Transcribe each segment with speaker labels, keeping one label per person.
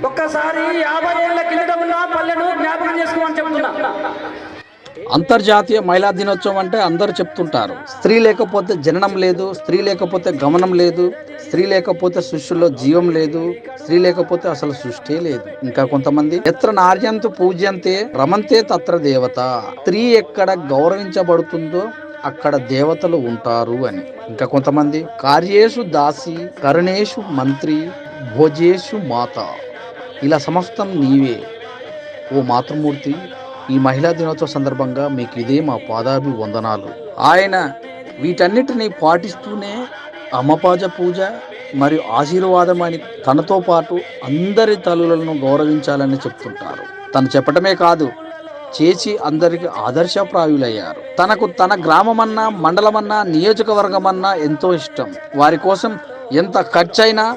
Speaker 1: ఒక్కసారి 50 ఏళ్ల కిందట ఉన్న పల్లెను జ్ఞాపకం చేసుకోమని చెప్తున్నా.
Speaker 2: అంతర్జాతీయ మహిళా దినోత్సవం అంటే అందరూ చెప్తుంటారు, స్త్రీ లేకపోతే జననం లేదు, స్త్రీ లేకపోతే గమనం లేదు, స్త్రీ లేకపోతే సృష్టిలో జీవం లేదు, స్త్రీ లేకపోతే అసలు సృష్టి లేదు. ఇంకా కొంతమంది ఎత్ర నార్యంతు పూజ్యంతే రమంతే తత్ర దేవత, స్త్రీ ఎక్కడ గౌరవించబడుతుందో అక్కడ దేవతలు ఉంటారు అని. ఇంకా కొంతమంది కార్యేషు దాసి కరణేషు మంత్రి భోజేషు మాత, ఇలా సమస్తం నీవే ఓ మాతృమూర్తి. ఈ మహిళా దినోత్సవ సందర్భంగా మీకు ఇదే మా పాదాభివందనాలు. ఆయన వీటన్నిటిని పాటిస్తూనే అమ్మపాజ పూజ మరియు ఆశీర్వాదం అని తనతో పాటు అందరి తల్లులను గౌరవించాలని చెప్తుంటారు. తను చెప్పటమే కాదు, చేసి అందరికి ఆదర్శప్రాయులయ్యారు. తనకు తన గ్రామమన్నా, మండలమన్నా, నియోజకవర్గమన్నా ఎంతో ఇష్టం. వారి కోసం ఎంత ఖర్చైనా,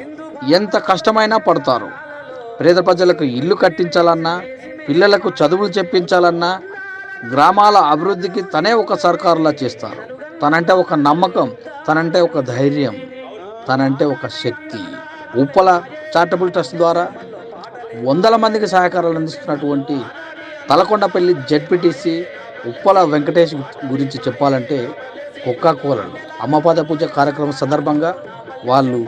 Speaker 2: ఎంత కష్టమైనా పడతారు. పేద ప్రజలకు ఇల్లు కట్టించాలన్నా, పిల్లలకు చదువులు చెప్పించాలన్నా, గ్రామాల అభివృద్ధికి తనే ఒక సర్కారులా చేస్తారు. తనంటే ఒక నమ్మకం, తనంటే ఒక ధైర్యం, తనంటే ఒక శక్తి. ఉప్పల చారిటబుల్ ట్రస్ట్ ద్వారా 100 మందికి సహకారాలు అందిస్తున్నటువంటి తలకొండపల్లి జెడ్పీటీసీ ఉప్పల వెంకటేష్ గురించి చెప్పాలంటే, కోకాకోలలు అమ్మపాద పూజ కార్యక్రమం సందర్భంగా వాళ్ళు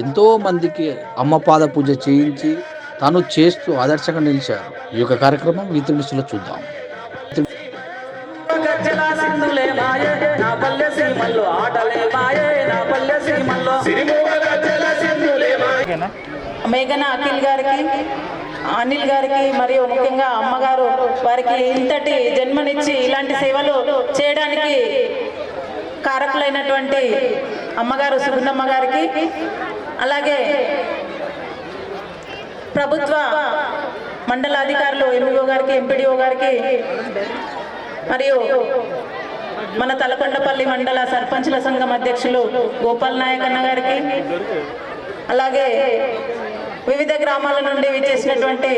Speaker 2: ఎంతో మందికి అమ్మపాద పూజ చేయించి తను చేస్తూ ఆదర్శంగా నిలిచారు. ఈ యొక్క కార్యక్రమం వీతుడిలో చూద్దాం.
Speaker 3: మేఘన అఖిల్ గారికి, అనిల్ గారికి మరియు ముఖ్యంగా అమ్మగారు వారికి ఇంతటి జన్మనిచ్చి ఇలాంటి సేవలు చేయడానికి కారకులైనటువంటి అమ్మగారు సుగుణమ్మ గారికి, అలాగే ప్రభుత్వ మండలాధికారులు ఎంఈఓ గారికి, ఎంపీడీఓ గారికి, మరియు మన తలకొండపల్లి మండల సర్పంచుల సంఘం అధ్యక్షులు గోపాల్ నాయక్ అన్న గారికి, అలాగే వివిధ గ్రామాల నుండి విచ్చేసినటువంటి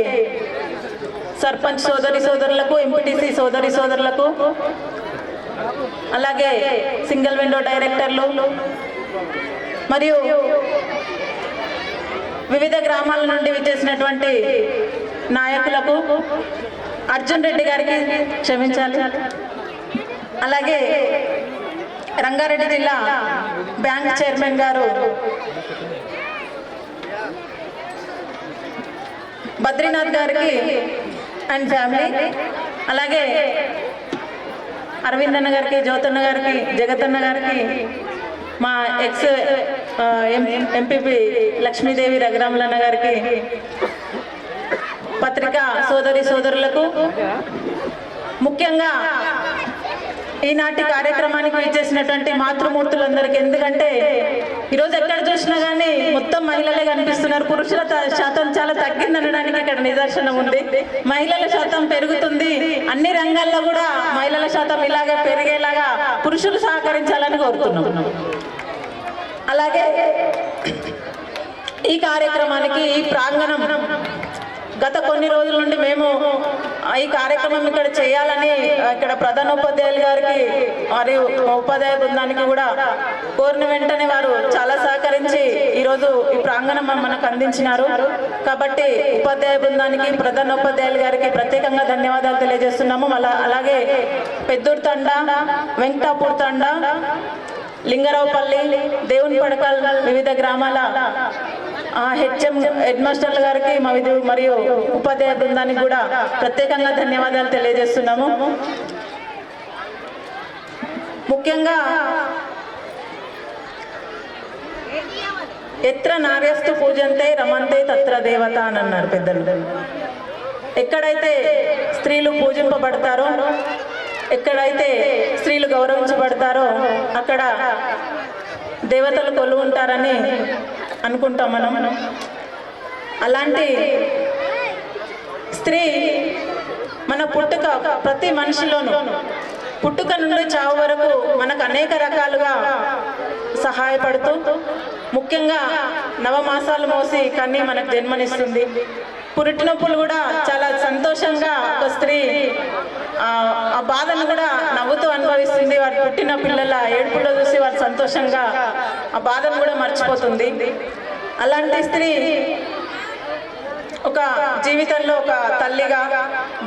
Speaker 3: సర్పంచ్ సోదరి సోదరులకు, ఎంపీటీసీ సోదరి సోదరులకు, అలాగే సింగిల్ విండో డైరెక్టర్లు మరియు వివిధ గ్రామాల నుండి విచ్చేసినటువంటి నాయకులకు, అర్జున్ రెడ్డి గారికి క్షమించాలి, అలాగే రంగారెడ్డి జిల్లా బ్యాంక్ చైర్మన్ గారు బద్రీనాథ్ గారికి అండ్ ఫ్యామిలీ, అలాగే అరవింద్ అన్న గారికి, జ్యోతన్న గారికి, జగతన్న గారికి, మా ఎక్స్ ఎంపీపీ లక్ష్మీదేవి రఘురాములన్న గారికి, పత్రికా సోదరి సోదరులకు, ముఖ్యంగా ఈనాటి కార్యక్రమానికి విచ్చేసినటువంటి మాతృమూర్తులందరికీ. ఎందుకంటే ఈరోజు ఎక్కడ చూసినా కానీ మొత్తం మహిళలే కనిపిస్తున్నారు. పురుషుల శాతం చాలా తగ్గిందనడానికి ఇక్కడ నిదర్శనం ఉంది. మహిళల శాతం పెరుగుతుంది. అన్ని రంగాల్లో కూడా మహిళల శాతం ఇలాగే పెరిగేలాగా పురుషులు సహకరించాలని కోరుతున్నాం. అలాగే ఈ కార్యక్రమానికి ఈ ప్రాంగణం గత కొన్ని రోజుల నుండి మేము ఈ కార్యక్రమం ఇక్కడ చేయాలని ఇక్కడ ప్రధానోపాధ్యాయులు గారికి మరియు ఉపాధ్యాయ బృందానికి కూడా కోరిన వెంటనే వారు చాలా సహకరించి ఈరోజు ఈ ప్రాంగణం మనకు అందించినారు. కాబట్టి ఉపాధ్యాయ బృందానికి, ప్రధానోపాధ్యాయులు గారికి ప్రత్యేకంగా ధన్యవాదాలు తెలియజేస్తున్నాము. అలాగే పెద్దూరు తండ, వెంకటాపూర్ తండ, లింగరావుపల్లి, దేవుని పడకల్ వివిధ గ్రామాల హెడ్ మాస్టర్ల గారికి మరియు ఉపాధ్యాయ బృందానికి కూడా ప్రత్యేకంగా ధన్యవాదాలు తెలియజేస్తున్నాము. ముఖ్యంగా ఎత్ర నార్యస్తు పూజంతే రమంతే తత్ర దేవత అని అన్నారు పెద్దలు. ఎక్కడైతే స్త్రీలు పూజింపబడతారో, ఎక్కడైతే స్త్రీలు గౌరవించబడతారో అక్కడ దేవతలు కొలువు ఉంటారని అనుకుంటాం మనం. అలాంటి స్త్రీ మన పుట్టుక ప్రతి మనిషిలోనూ పుట్టుక నుండి చావు వరకు మనకు అనేక రకాలుగా సహాయపడుతూ, ముఖ్యంగా నవమాసాలు మోసి కన్నీ మనకు జన్మనిస్తుంది. పురిటినొప్పులు కూడా చాలా సంతోషంగా ఒక స్త్రీ ఆ బాధను కూడా నవ్వుతూ అనుభవిస్తుంది. వారు పుట్టిన పిల్లల ఏడుపులో చూసి వారు సంతోషంగా ఆ బాధను కూడా మర్చిపోతుంది. అలాంటి స్త్రీ ఒక జీవితంలో ఒక తల్లిగా,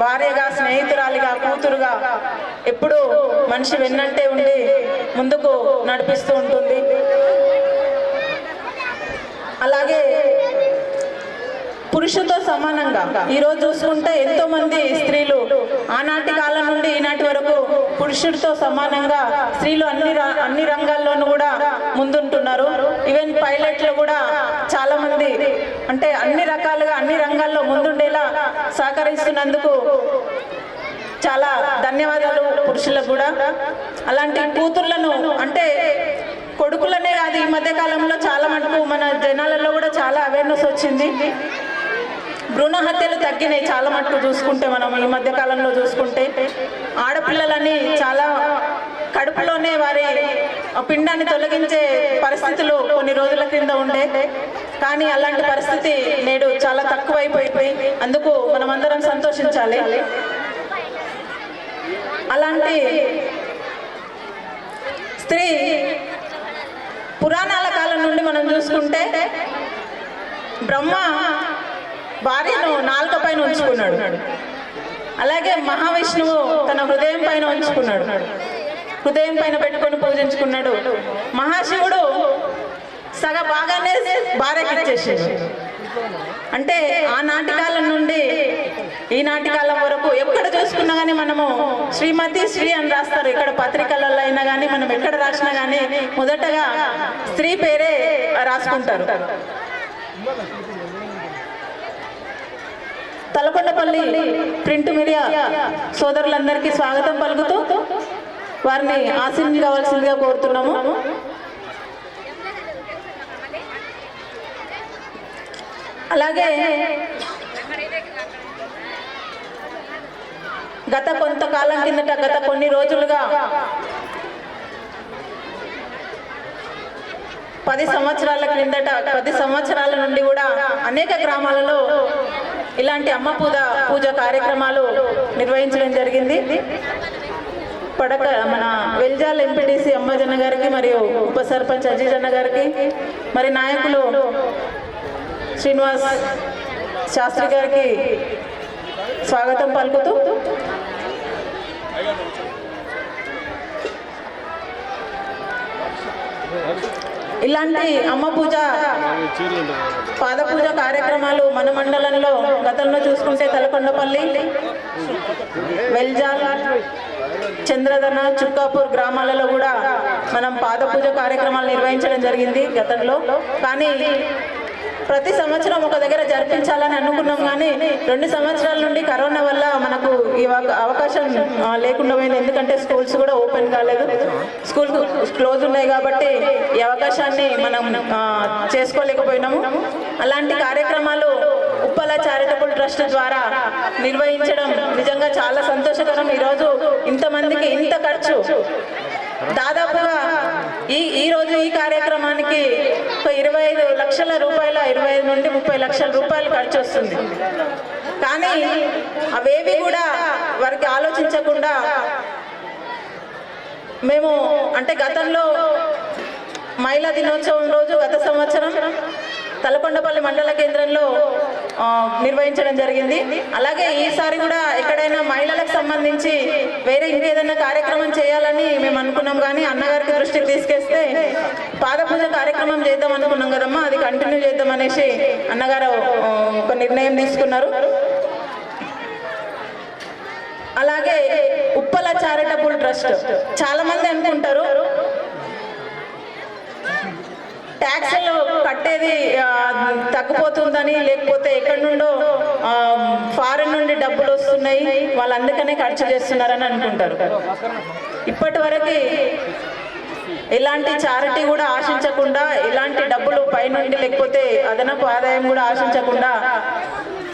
Speaker 3: భార్యగా, స్నేహితురాలిగా, కూతురుగా ఎప్పుడూ మనిషి వెన్నంటే ఉండి ముందుకు నడిపిస్తూ ఉంటుంది. అలాగే పురుషుతో సమానంగా ఈరోజు చూసుకుంటే ఎంతో మంది స్త్రీలు ఆనాటి కాలం నుండి ఈనాటి వరకు పురుషుడితో సమానంగా స్త్రీలు అన్ని రంగాల్లోనూ కూడా ముందుంటున్నారు. ఈవెన్ పైలట్లు కూడా చాలా మంది అంటే అన్ని రకాలుగా అన్ని రంగాల్లో ముందుండేలా సహకరిస్తున్నందుకు చాలా ధన్యవాదాలు పురుషులకు కూడా. అలాంటి కూతుర్లను అంటే కొడుకులనే కాదు, ఈ మధ్య కాలంలో చాలా మటుకు మన జనాలలో కూడా చాలా అవేర్నెస్ వచ్చింది. భ్రూణ హత్యలు తగ్గినాయి చాలా మటుకు చూసుకుంటే. మనం ఈ మధ్య కాలంలో చూసుకుంటే ఆడపిల్లలని చాలా కడుపులోనే వారి పిండాన్ని తొలగించే పరిస్థితులు కొన్ని రోజుల క్రింద ఉండే, కానీ అలాంటి పరిస్థితి నేడు చాలా తక్కువైపోయి అందుకు మనం అందరం సంతోషించాలి. అలాంటి స్త్రీ పురాణాల కాలం నుండి మనం చూసుకుంటే బ్రహ్మ భార్యను నాలుక పైన ఉంచుకున్నాడు, అలాగే మహావిష్ణువు తన హృదయం పైన ఉంచుకున్నాడు, హృదయం పైన పెట్టుకొని పూజించుకున్నాడు. మహాశివుడు సగ భాగానే భార్యకి ఇచ్చేసాడు. అంటే ఆనాటి కాలం నుండి ఈనాటి కాలం వరకు ఎక్కడ చూసుకున్నా కానీ మనము శ్రీమతి శ్రీ అని రాస్తారు. ఇక్కడ పత్రికలలో అయినా కానీ మనం ఎక్కడ రాసినా కానీ మొదటగా స్త్రీ పేరే రాసుకుంటారు. తలకొండపల్లి ప్రింట్ మీడియా సోదరులందరికీ స్వాగతం పలుకుతూ వారిని ఆశీర్వదించవలసిందిగా కోరుతున్నాము. అలాగే గత కొంతకాలం కిందట, గత కొన్ని రోజులుగా 10 సంవత్సరాల క్రిందట, 10 సంవత్సరాల నుండి కూడా అనేక గ్రామాలలో ఇలాంటి అమ్మ పూజ కార్యక్రమాలు నిర్వహించడం జరిగింది. మన వెల్జాల్ ఎంపీటీసీ అమ్మజన్న గారికి మరియు ఉప సర్పంచ్ అజీజన్న గారికి, మరి నాయకులు శ్రీనివాస్ శాస్త్రి గారికి స్వాగతం పలుకుతూ ఇలాంటి అమ్మ పూజ, పాద పూజ కార్యక్రమాలు మన మండలంలో గతంలో చూసుకుంటే తలకొండపల్లి, వెల్జాల్, చంద్రధన, చుక్కాపూర్ గ్రామాలలో కూడా మనం పాద పూజ కార్యక్రమాలు నిర్వహించడం జరిగింది గతంలో. కానీ ప్రతి సంవత్సరం ఒక దగ్గర జరిపించాలని అనుకున్నాం, కానీ 2 సంవత్సరాల నుండి కరోనా వల్ల మనకు ఈ అవకాశం లేకుండా పోయింది. ఎందుకంటే స్కూల్స్ కూడా ఓపెన్ కాలేదు, స్కూల్ క్లోజ్ ఉన్నాయి కాబట్టి ఈ అవకాశాన్ని మనం చేసుకోలేకపోయినాము. అలాంటి కార్యక్రమాలు ఉప్పల చారిటబుల్ ట్రస్ట్ ద్వారా నిర్వహించడం నిజంగా చాలా సంతోషకరం. ఈరోజు ఇంతమందికి ఇంత ఖర్చు, దాదాపుగా ఈ రోజు ఈ కార్యక్రమానికి 25 లక్షల రూపాయల 25 నుండి 30 లక్షల రూపాయలు ఖర్చు వస్తుంది. కానీ అవేవి కూడా వారికి ఆలోచించకుండా మేము అంటే గతంలో మహిళా దినోత్సవం రోజు గత సంవత్సరం తలకొండపల్లి మండల కేంద్రంలో నిర్వహించడం జరిగింది. అలాగే ఈసారి కూడా ఎక్కడైనా మహిళలకు సంబంధించి వేరే ఇంకేదైనా కార్యక్రమం చేయాలని మేము అనుకున్నాం, కానీ అన్నగారికి దృష్టికి తీసుకెస్తే పాద పూజ కార్యక్రమం చేద్దాం అనుకున్నాం కదమ్మా, అది కంటిన్యూ చేద్దాం అనేసి అన్నగారు ఒక నిర్ణయం తీసుకున్నారు. అలాగే ఉప్పల చారిటబుల్ ట్రస్ట్, చాలా మంది అనుకుంటారు ట్యాక్స్లు కట్టేది తగ్గిపోతుందని, లేకపోతే ఎక్కడి నుండో ఫారెన్ నుండి డబ్బులు వస్తున్నాయి వాళ్ళు అందుకనే ఖర్చు చేస్తున్నారని అనుకుంటారు. ఇప్పటి వరకు ఎలాంటి చారిటీ కూడా ఆశించకుండా, ఎలాంటి డబ్బులు పైనుండి లేకపోతే అదనపు ఆదాయం కూడా ఆశించకుండా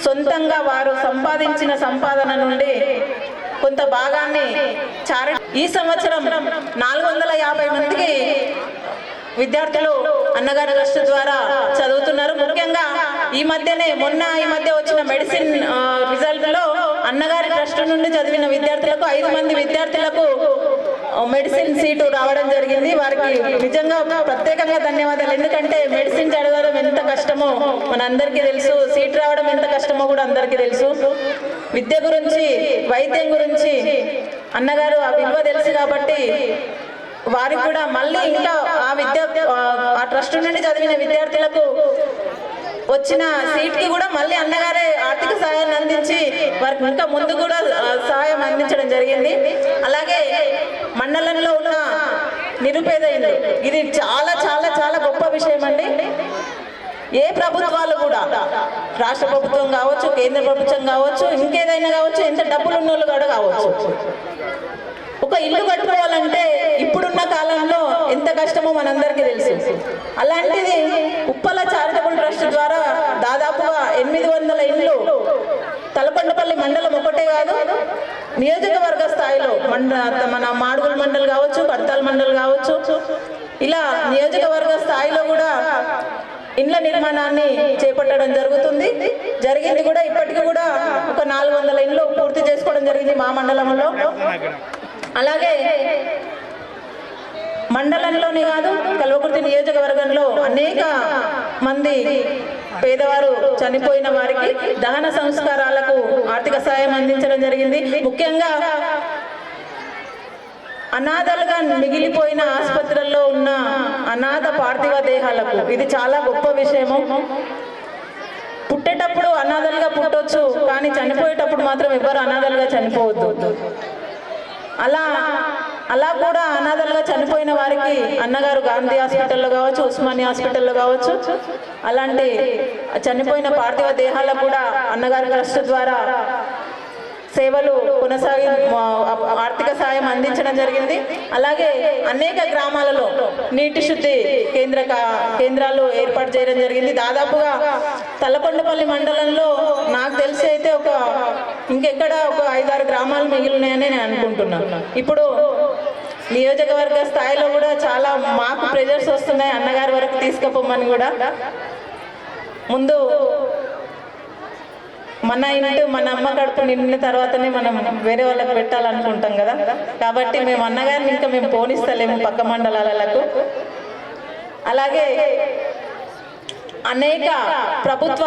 Speaker 3: సొంతంగా వారు సంపాదించిన సంపాదన నుండి కొంత భాగాన్ని చారిటీ, ఈ సంవత్సరం 450 మందికి విద్యార్థులు అన్నగారి ట్రస్ట్ ద్వారా చదువుతున్నారు. ముఖ్యంగా ఈ మధ్య వచ్చిన మెడిసిన్ రిజల్ట్ లో అన్నగారి ట్రస్ట్ నుండి చదివిన విద్యార్థులకు 5 మంది విద్యార్థులకు మెడిసిన్ సీటు రావడం జరిగింది. వారికి నిజంగా ప్రత్యేకంగా ధన్యవాదాలు. ఎందుకంటే మెడిసిన్ చదవడం ఎంత కష్టమో మనందరికీ తెలుసు, సీట్ రావడం ఎంత కష్టమో కూడా అందరికీ తెలుసు. విద్య గురించి, వైద్యం గురించి అన్నగారు ఆ విలువ తెలుసు కాబట్టి వారికి కూడా మళ్ళీ ఇంకా ఆ ట్రస్ట్ నుండి చదివిన విద్యార్థులకు వచ్చిన సీట్కి కూడా మళ్ళీ అన్నగారే ఆర్థిక సహాయాన్ని అందించి వారికి ఇంకా ముందు కూడా సహాయం అందించడం జరిగింది. అలాగే మండలంలో ఉన్న నిరుపేద ఇల్లు, ఇది చాలా చాలా చాలా గొప్ప విషయం అండి. ఏ ప్రభుత్వాలు కూడా, రాష్ట్ర ప్రభుత్వం కావచ్చు, కేంద్ర ప్రభుత్వం కావచ్చు, ఇంకేదైనా కావచ్చు, ఎంత డబ్బులు ఉన్న వాళ్ళు కూడా కావచ్చు, ఒక ఇల్లు కట్టుకోవాలంటే ఇప్పుడున్న కాలంలో ఎంత కష్టమో మనందరికీ తెలుసు. అలాంటిది ఉప్పల చారిటబుల్ ట్రస్ట్ ద్వారా దాదాపుగా 800 ఇళ్ళు తలకొండపల్లి మండలం ఒకటే కాదు, నియోజకవర్గ స్థాయిలో మన మాడుగుల మండలి కావచ్చు, కడతాల్ మండలి కావచ్చు, ఇలా నియోజకవర్గ స్థాయిలో కూడా ఇండ్ల నిర్మాణాన్ని చేపట్టడం జరిగింది కూడా. ఇప్పటికీ కూడా ఒక 400 ఇండ్లు పూర్తి చేసుకోవడం జరిగింది మా మండలంలో. అలాగే మండలంలోనే కాదు, కల్వకుర్తి నియోజకవర్గంలో అనేక మంది పేదవారు చనిపోయిన వారికి దహన సంస్కారాలకు ఆర్థిక సాయం అందించడం జరిగింది. ముఖ్యంగా అనాథలుగా మిగిలిపోయిన ఆసుపత్రుల్లో ఉన్న అనాథ పార్థివ దేహాలకు ఇది చాలా గొప్ప విషయము. పుట్టేటప్పుడు అనాథలుగా పుట్టొచ్చు, కానీ చనిపోయేటప్పుడు మాత్రం ఎవరు అనాథలుగా చనిపోవద్దు. అలా కూడా అనాథలుగా చనిపోయిన వారికి అన్నగారు గాంధీ హాస్పిటల్లో కావచ్చు, ఉస్మానియా హాస్పిటల్లో కావచ్చు, అలాంటి చనిపోయిన పార్థివ దేహాలకు కూడా అన్నగారి ట్రస్ట్ ద్వారా సేవలు కొనసాగి ఆర్థిక సాయం అందించడం జరిగింది. అలాగే అనేక గ్రామాలలో నీటి శుద్ధి కేంద్రాలు ఏర్పాటు చేయడం జరిగింది. దాదాపుగా తలకొండపల్లి మండలంలో నాకు తెలిసి అయితే ఇంకెక్కడ ఒక 5-6 గ్రామాలు మిగిలినాయని నేను అనుకుంటున్నాను. ఇప్పుడు నియోజకవర్గ స్థాయిలో కూడా చాలా మాకు ప్రెజర్స్ వస్తున్నాయి అన్నగారి వరకు తీసుకుపోమని కూడా. ముందు మన ఇంటి మన అమ్మ కడుపు నిండిన తర్వాతనే మనం వేరే వాళ్ళకి పెట్టాలనుకుంటాం కదా. కాబట్టి మేము అన్నగారిని ఇంకా మేము పోనిస్తలేము పక్క మండలాలకు. అలాగే అనేక ప్రభుత్వ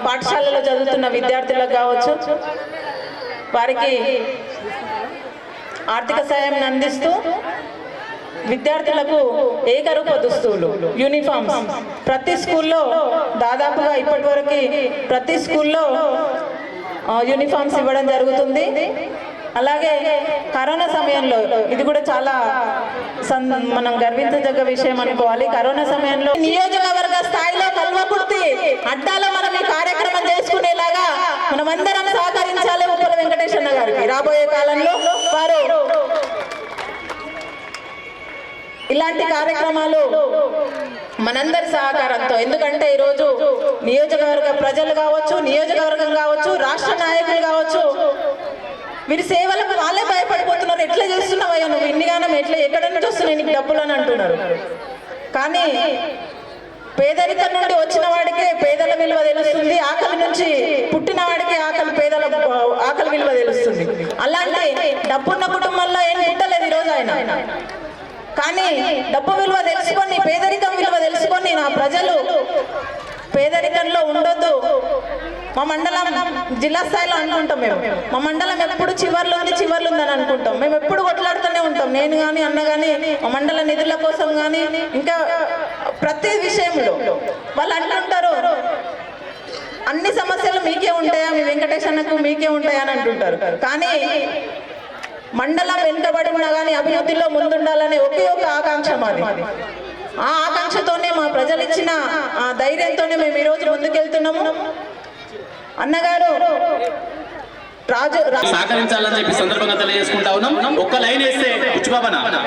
Speaker 3: పాఠశాలలో చదువుతున్న విద్యార్థులకు కావచ్చు, వారికి ఆర్థిక సాయం అందిస్తూ విద్యార్థులకు ఏకరూప దుస్తులు, యూనిఫామ్స్ ప్రతి స్కూల్లో దాదాపుగా ఇప్పటి వరకు ప్రతి స్కూల్లో యూనిఫామ్స్ ఇవ్వడం జరుగుతుంది. అలాగే కరోనా సమయంలో ఇది కూడా చాలా మనం గర్వించదగ్గ విషయం అనుకోవాలి. కరోనా సమయంలో నియోజకవర్గ స్థాయిలో కల్వకుర్తి అడ్డాలో మనం ఈ కార్యక్రమం చేసుకునేలాగా మనమందరం సహకరించాలి. ఉప్పల వెంకటేశ్వర గారికి రాబోయే కాలంలో వారు ఇలాంటి కార్యక్రమాలు మనందరి సహకారంతో, ఎందుకంటే ఈరోజు నియోజకవర్గ ప్రజలు కావచ్చు, నియోజకవర్గం కావచ్చు, రాష్ట్ర నాయకులు కావచ్చు, వీరి సేవలకు వాళ్ళే భయపడిపోతున్నారు. ఎట్లా చేస్తున్నావయ్యా నువ్వు ఇన్నిగానం, ఎక్కడ నుంచి వస్తున్నాయి నీకు డబ్బులు అని అంటున్నారు. కానీ పేదరికం నుండి వచ్చిన వాడికే పేదల విలువ తెలుస్తుంది, ఆకలి నుంచి పుట్టిన వాడికి ఆకలి విలువ తెలుస్తుంది. అలాంటి డబ్బున్న కుటుంబంలో ఏం పుట్టలేదు ఈరోజు ఆయన. కానీ డబ్బు విలువ తెలుసుకొని, పేదరికం విలువ తెలుసుకొని నా ప్రజలు పేదరికంలో ఉండొద్దు. మా మండలం జిల్లా స్థాయిలో అనుకుంటాం మేము, మా మండలం ఎప్పుడు చివర్లు ఉందని అనుకుంటాం. మేము ఎప్పుడు కొట్లాడుతూనే ఉంటాం, నేను కానీ అన్న కానీ, మా మండల నిధుల కోసం కానీ, ఇంకా ప్రతి విషయంలో వాళ్ళు అంటుంటారు అన్ని సమస్యలు మీకే ఉంటాయా, మీ వెంకటేశ్వరకు మీకే ఉంటాయా అని అంటుంటారు. కానీ మండలం వెనుకబడి ఉన్నా కానీ అభివృద్ధిలో ముందుండాలనే ఒకే ఒక ఆకాంక్ష మాది. ఆ ఆకాంక్షతోనే మా ప్రజలు ఇచ్చిన ఆ ధైర్యంతోనే మేము ఈరోజు ముందుకెళ్తున్నాము. అన్నగారు
Speaker 4: సహకరించాలని చెప్పి సందర్భంగా తెలియజేసుకుంటా ఉన్నాం. ఒక్క లైన్ వేస్తే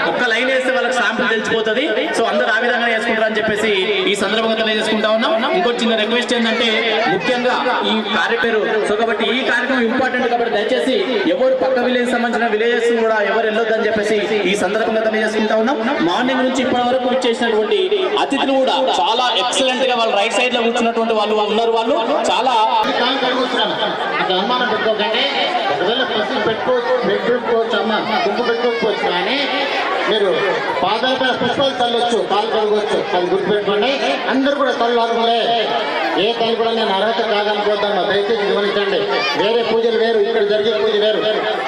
Speaker 4: ఒక్క లైన్ వేస్తే వాళ్ళకి శాంపుల్ తెలిసిపోతుంది. సో అందరూ ఆ విధంగా వేసుకుంటారని చెప్పేసి ఈ సందర్భంగా తెలియజేసుకుంటా ఉన్నాం. ఇంకొక చిన్న రిక్వెస్ట్ ఏంటంటే, ముఖ్యంగా ఈ కార్యక్రమం సో కాబట్టి ఈ కార్యక్రమం ఇంపార్టెంట్ కాబట్టి దయచేసి ఎవరు పక్క విలేజ్ సంబంధించిన విలేజెస్ కూడా ఎవరు వెళ్ళొద్దని చెప్పేసి ఈ సందర్భంగా తెలియజేసుకుంటా ఉన్నాం. మార్నింగ్ నుంచి ఇప్పటి వరకు ఇచ్చేసినటువంటి అతిథులు కూడా చాలా ఎక్సలెంట్ గా వాళ్ళు రైట్ సైడ్ లో కూర్చున్నటువంటి వాళ్ళు ఉన్నారు. వాళ్ళు చాలా
Speaker 5: అనుమానం పెట్టుకోకండి. ఒకవేళ పసుపు పెట్టుకోవచ్చు అమ్మ, కుంకు పెట్టుకోవచ్చు, కానీ మీరు పాదాలపై పుష్పాలు చల్లొచ్చు, పాలు కడగవచ్చు. అది గుర్తుపెట్టుకోండి. అందరూ కూడా తల్లు అర్హులే. ఏ తల్లి కూడా నేను అర్హత కాదనుకోద్దామా, దయచేసి గమనించండి. వేరే పూజలు వేరు, ఇక్కడ జరిగే పూజ వేరు.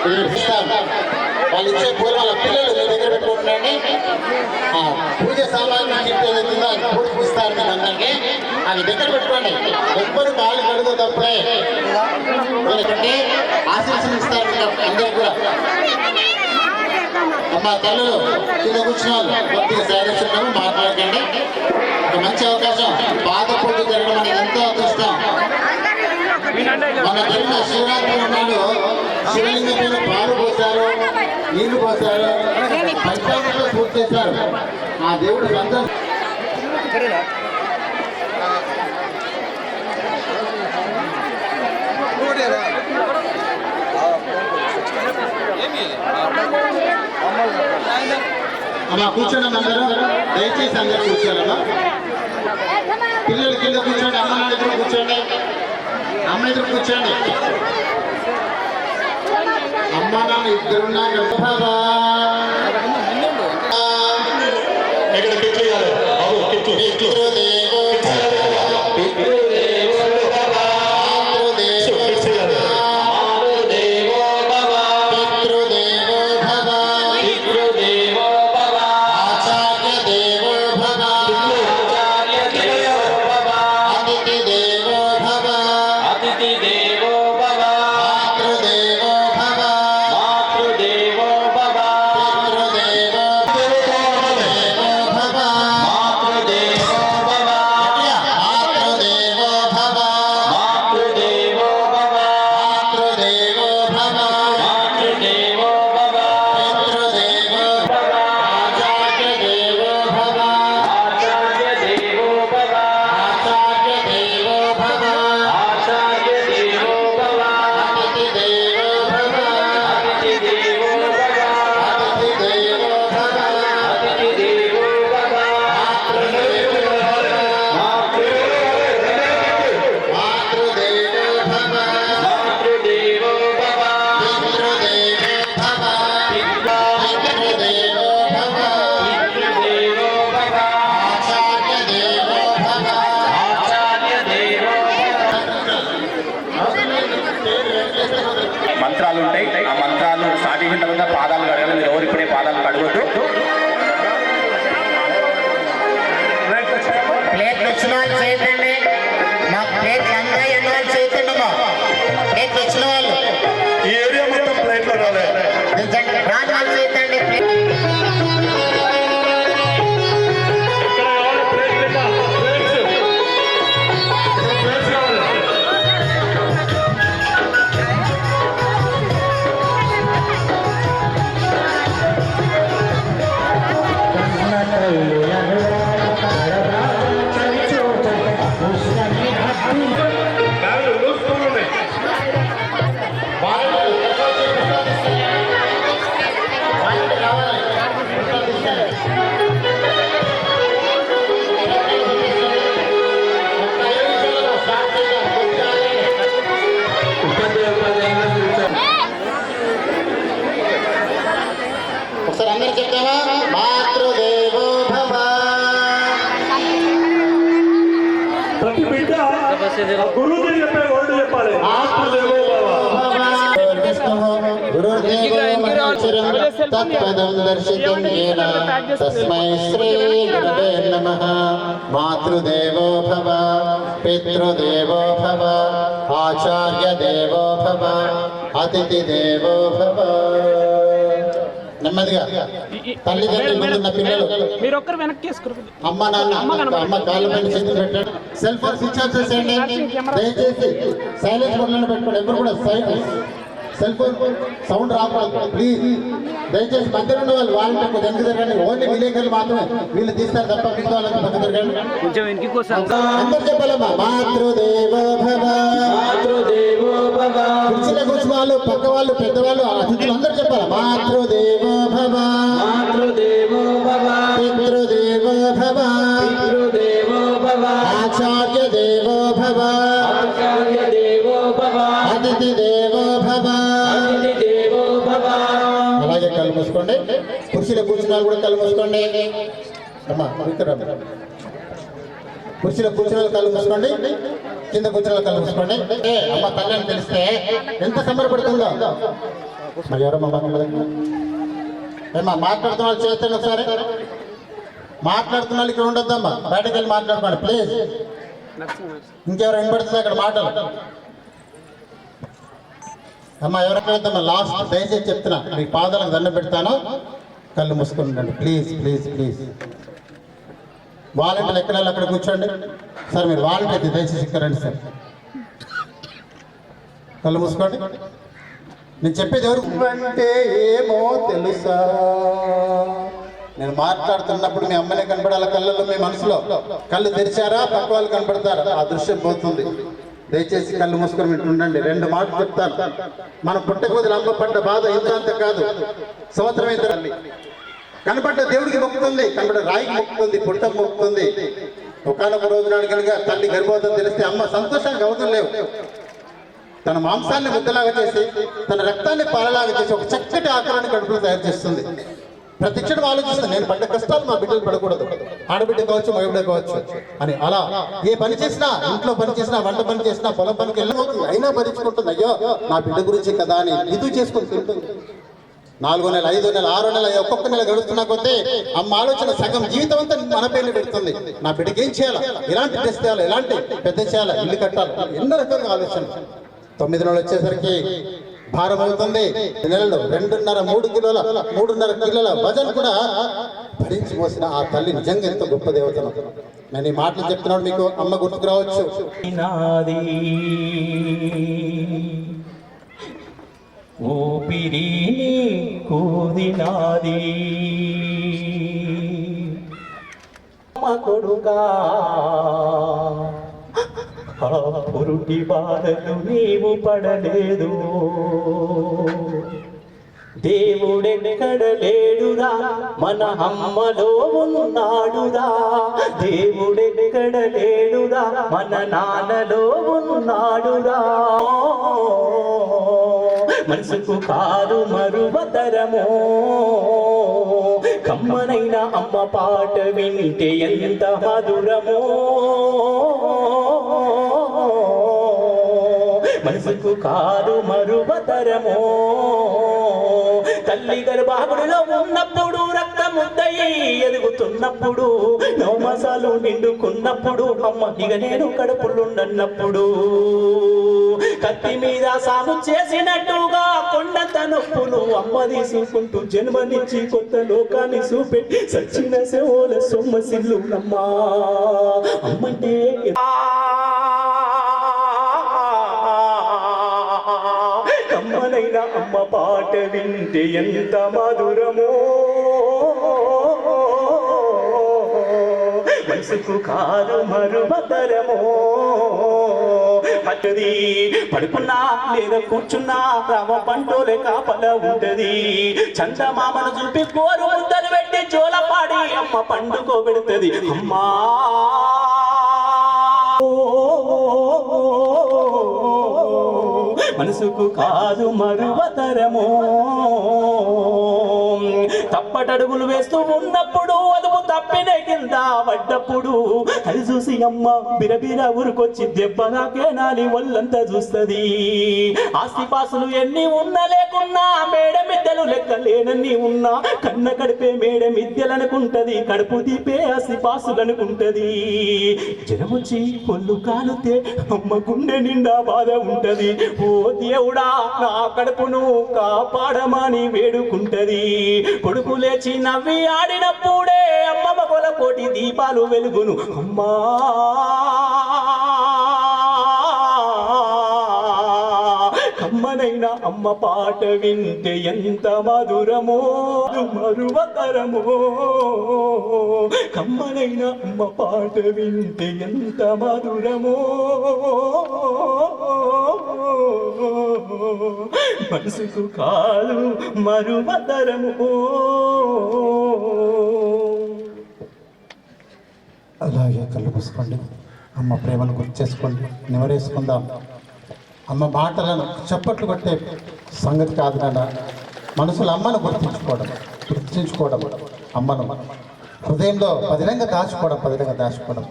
Speaker 5: ఇది ఇస్తాం. వాళ్ళు ఇచ్చే పూలు వాళ్ళ పిల్లలు మీ దగ్గర పెట్టుకుంటుండండి. పూజ సామాన్లు ఏదైతుందో అది పూర్తి ఇస్తారు మీకు అందరికీ. అవి దగ్గర పెట్టుకోండి. ఎవ్వరు కాళ్ళు కడుగు తప్పుడే. ఎందుకంటే ఆశీస్సులు ఇస్తారు అందరికి కూడా. అమ్మ తల్లులు కింద కూర్చున్నారు, కొద్దిగా సాధించున్నాము, మాట్లాడకండి. ఒక మంచి అవకాశం. పాద పూజ జరగడం అనేది ఎంతో అదృష్టం. మన జరిగిన శివరాత్రి నాడు శివలింగం మీద పాలు పోశారు, నీళ్లు పోశారు, పంచాంగంలో పూర్తి చేశారు. ఆ దేవుడు సంతోషం. అమ్మా కూర్చోండి అందరూ, దయచేసి అందరూ కూర్చోాలమ్మా. పిల్లలు కింద కూర్చోండి, అమ్మ నాన్న ఎదురు కూర్చోండి, అమ్మ ఎదురు కూర్చోండి. అమ్మ నాన్న ఇద్దరున్నా
Speaker 4: మంత్రాలు ఉంటాయి. ఆ మంత్రాలు సాధించిన తర్వాత పాదాలు కడగాలి. మీరు ఎవరు ఇప్పుడే పాదాలు కడగొద్దు.
Speaker 5: ప్లేట్ వచ్చిన వాళ్ళు చేయకండి. మా ప్లేట్ అందరూ ఎన్నో చేయకండి. మా ప్లేట్ వచ్చిన వాళ్ళు
Speaker 6: ఈ ఏరియా మొత్తం ప్లేట్లో రాలేదు.
Speaker 5: రాజు చేయకండి. ఒకసారి అందరూ చెప్తావా? మాతృదేవో భవ.
Speaker 6: ప్రతి బిడ్డ గురువు చెప్పే వర్డ్ చెప్పాలి. మాతృదేవో భవ.
Speaker 5: తత్పదం దర్శితం ఏన తస్మై శ్రీ గురవే నమః. మాతృదేవో భవ, పితృదేవో భవ, ఆచార్య దేవో భవ, అతిథి దేవో భవ. నెమ్మదిగా తల్లిదండ్రులు ముందున్న పిల్లలు
Speaker 1: మీరు ఒక్కరు వెనక్కి
Speaker 5: అమ్మ నాన్న అమ్మ కాళ్ళ పైన చేతులు పెట్టండి. సెల్ ఫోన్ స్విచ్ ఆఫ్ చేసేయండి. దయచేసి సైలెన్స్ బటన్ పెట్టుకోండి. ఎవరు కూడా సెల్ ఫోన్ సౌండ్ రాకూడదు ప్లీజ్. దయచేసి మధ్యలో ఉన్న వాళ్ళు వాళ్ళంటే కొంచెం వెనక్కి జరగండి. ఓన్లీ విలేకరులు మాత్రమే వీళ్ళు తీస్తారు తప్ప మిగతా వాళ్ళకి పక్క జరగండి. అందరు చెప్పాలమ్మా. మాతృదేవో భవ, కుర్చీలో కూర్చున్న వాళ్ళు, పక్క వాళ్ళు, పెద్దవాళ్ళు, అతిథులు అందరూ చెప్పాలి. మాతృదేవో భవ, పితృదేవో భవ, ఆచార్య దేవో భవ, అతిథి దేవో భవ. మూసుకోండి. కుర్చీలో కూర్చున్న వాళ్ళు కూడా కళ్ళు మూసుకోండి. అమ్మా ఇక్కడ కుర్చీలో కూర్చున్న వాళ్ళు కళ్ళు మూసుకోండి, కింద కూర్చున్న వాళ్ళు కళ్ళు మూసుకోండి. అమ్మ తల్లి అని తెలిస్తే ఎంత సంబరపడుతుందో. మరి ఎవరమ్మా ఏమ్మా మాట్లాడుతున్న వాళ్ళు చేస్తాను ఒకసారి. మాట్లాడుతున్న వాళ్ళు ఇక్కడ ఉండొద్దమ్మా, బయటకు వెళ్ళి మాట్లాడుకోండి ప్లీజ్. ఇంకెవరు వినపడుతుంది అక్కడ మాటలు? అమ్మ ఎవరికైనా లాస్ట్ దయచేసి చెప్తున్నా, మీ పాదాలకు దండం పెడతాను, కళ్ళు మూసుకొని ఉండండి ప్లీజ్ ప్లీజ్ ప్లీజ్. వాలంటీర్లు ఎక్కడ అక్కడ కూర్చోండి సార్. మీరు వాలంటీర్ అయితే దయచేసి ఇక్కడ రండి సార్. కళ్ళు మూసుకోండి. నేను చెప్పేది ఎవరు అంటే ఏమో తెలుసా, నేను మాట్లాడుతున్నప్పుడు మీ అమ్మనే కనపడాలి కళ్ళల్లో, మీ మనసులో. కళ్ళు తెరిచారా పక్క వాళ్ళు కనపడతారా, ఆ దృశ్యం పోతుంది. దయచేసి కళ్ళు మూసుకొని మీరు ఉండండి. 2 మాటలు చెప్తాను. మనం పుట్టకపోతే అమ్మ పడ్డ బాధ ఇంత అంత కాదు. సంవత్సరం అయితే కనపడ్డ దేవుడికి మొక్కుతుంది, కనపడ్డ రాయికి మొక్కుతుంది, పుట్టకు మొక్కుతుంది. ఒకనొక రోజు నాడు కనుక తల్లి గర్భవతం తెలిస్తే అమ్మ సంతోషానికి అవధులు లేవు. తన మాంసాన్ని ముద్దలాగా చేసి, తన రక్తాన్ని పాలలాగా చేసి ఒక చక్కటి ఆకారాన్ని కడుపులో తయారు చేస్తుంది. ప్రతి క్షణం ఆలోచిస్తుంది, నేను పడ్డ కష్టాలు మా బిడ్డలు పడకూడదు, ఆడబిడ్డ కావచ్చు మగబిడ్డ కావచ్చు అని. అలా ఏ పని చేసినా, ఇంట్లో పని చేసినా, వంట పని చేసినా, పొలం పనికి వెళ్ళబోతుంది, అయినా భరించుకుంటుంది. అయ్యో నా బిడ్డ గురించి కదా అని ఇది చేసుకొని తింటుంది. 4వ నెల, 5వ నెల, 6వ నెల, ఒక్కొక్క నెల గడుస్తున్నా కొద్దీ అమ్మ ఆలోచన సగం జీవితం అంతా మన పేర్లు పెడుతుంది. నా బిడ్డకి ఏం చేయాలి, ఎలాంటి డ్రెస్ చేయాలి, ఎలాంటి పెద్ద చేయాలి, ఇల్లు కట్టాలి, ఎన్నో రకాలుగా ఆలోచన. 9 నెలలు వచ్చేసరికి భారం అవుతుంది. నెలలో 2.5 కిలోల వజన్ కూడా భరించి పోసిన ఆ తల్లి నిజంగా ఎంతో గొప్ప దేవతను. నేను ఈ మాటలు చెప్తున్నాడు, మీకు అమ్మ గుర్తుకు రావచ్చు.
Speaker 7: ఊపిరి కూదినాది కొడుకా, ఆ పురుటి బాధలు నీవు పడలేదు. దేవుడెక్కడ లేడురా, మన అమ్మలో ఉన్నాడురా. దేవుడెక్కడ లేడురా, మన నాన్నలో ఉన్నాడురా. మనసుకు కాదు మరువతరమో, కమ్మనైన అమ్మ పాట వింటే ఎంత మధురమో. మనసుకు కాదు మరువతరమో. తల్లి గర్భాగుడిలో ఉన్నప్పుడు, రక్తముద్దయి ఎదుగుతున్నప్పుడు, 9 మాసాలు నిండుకున్నప్పుడు, అమ్మ ఇక నేను కడుపులుండన్నప్పుడు, కత్తి మీద సాము చేసినట్టుగా కొండంత నొప్పులు అమ్మ తీసుకుంటూ జన్మనిచ్చి కొత్త లోకాన్ని చూపెట్టి సచ్చిన సేవల సొమ్మసిల్లు అమ్మా. అమ్మంటే కమ్మనైన అమ్మ పాట వింటే ఎంత మధురమో. మనసుకు కాదు మరువతరమో. పట్టది పడుకున్నా లేదా కూర్చున్నా రామ పంటోలే కాపల ఉంటది. చందమామను చూపి కోరు ముద్దలు పెట్టి జోలపాడి అమ్మ పండుకో పెడుతుంది. అమ్మా మనసుకు కాదు మరువతరమో. తప్పటడుగులు వేస్తూ ఉన్నప్పుడు, అదుపు తప్పిన కింద పడ్డప్పుడు, అది చూసి అమ్మ బిరబిర ఊరుకొచ్చి దెబ్బనాకే నాలి ఒళ్ళంతా చూస్తుంది. ఆస్తిపాసులు ఎన్ని ఉన్నా లేకున్నా, మేడ మిద్దెలు లెక్కలేనన్ని ఉన్నా, కన్న కడిపే మేడ మిద్దెలనుకుంటది, కడుపు దీపే ఆస్తిపాసులనుకుంటది. జనమొచ్చి కొల్లు కాలుతే అమ్మ గుండె నిండా బాధ ఉంటది. ఓ దేవుడా నా కడుపును కాపాడమని వేడుకుంటది. కొడుకు లేచి నవ్వి ఆడినప్పుడే అమ్మ మగల కోటి దీపాలు వెలుగును. అమ్మా కమ్మనైన అమ్మ పాట వింటే ఎంత మధురమో, మరువతరమో. కమ్మనైన అమ్మ పాట వింటే ఎంత మధురమో. మనసుకు కాదు మరువతరమో.
Speaker 5: అలాగే కళ్ళు మూసుకోండి. అమ్మ ప్రేమను గుర్తు చేసుకోండి, నివరేసుకుందాం. అమ్మ మాటలను చప్పట్లు కొట్టే సంగతి కాదు నాన్న, మనసులో అమ్మను గుర్తించుకోవడం. ప్రతిష్ఠించుకోవడం, అమ్మను హృదయంలో పదిలంగా దాచుకోవడం.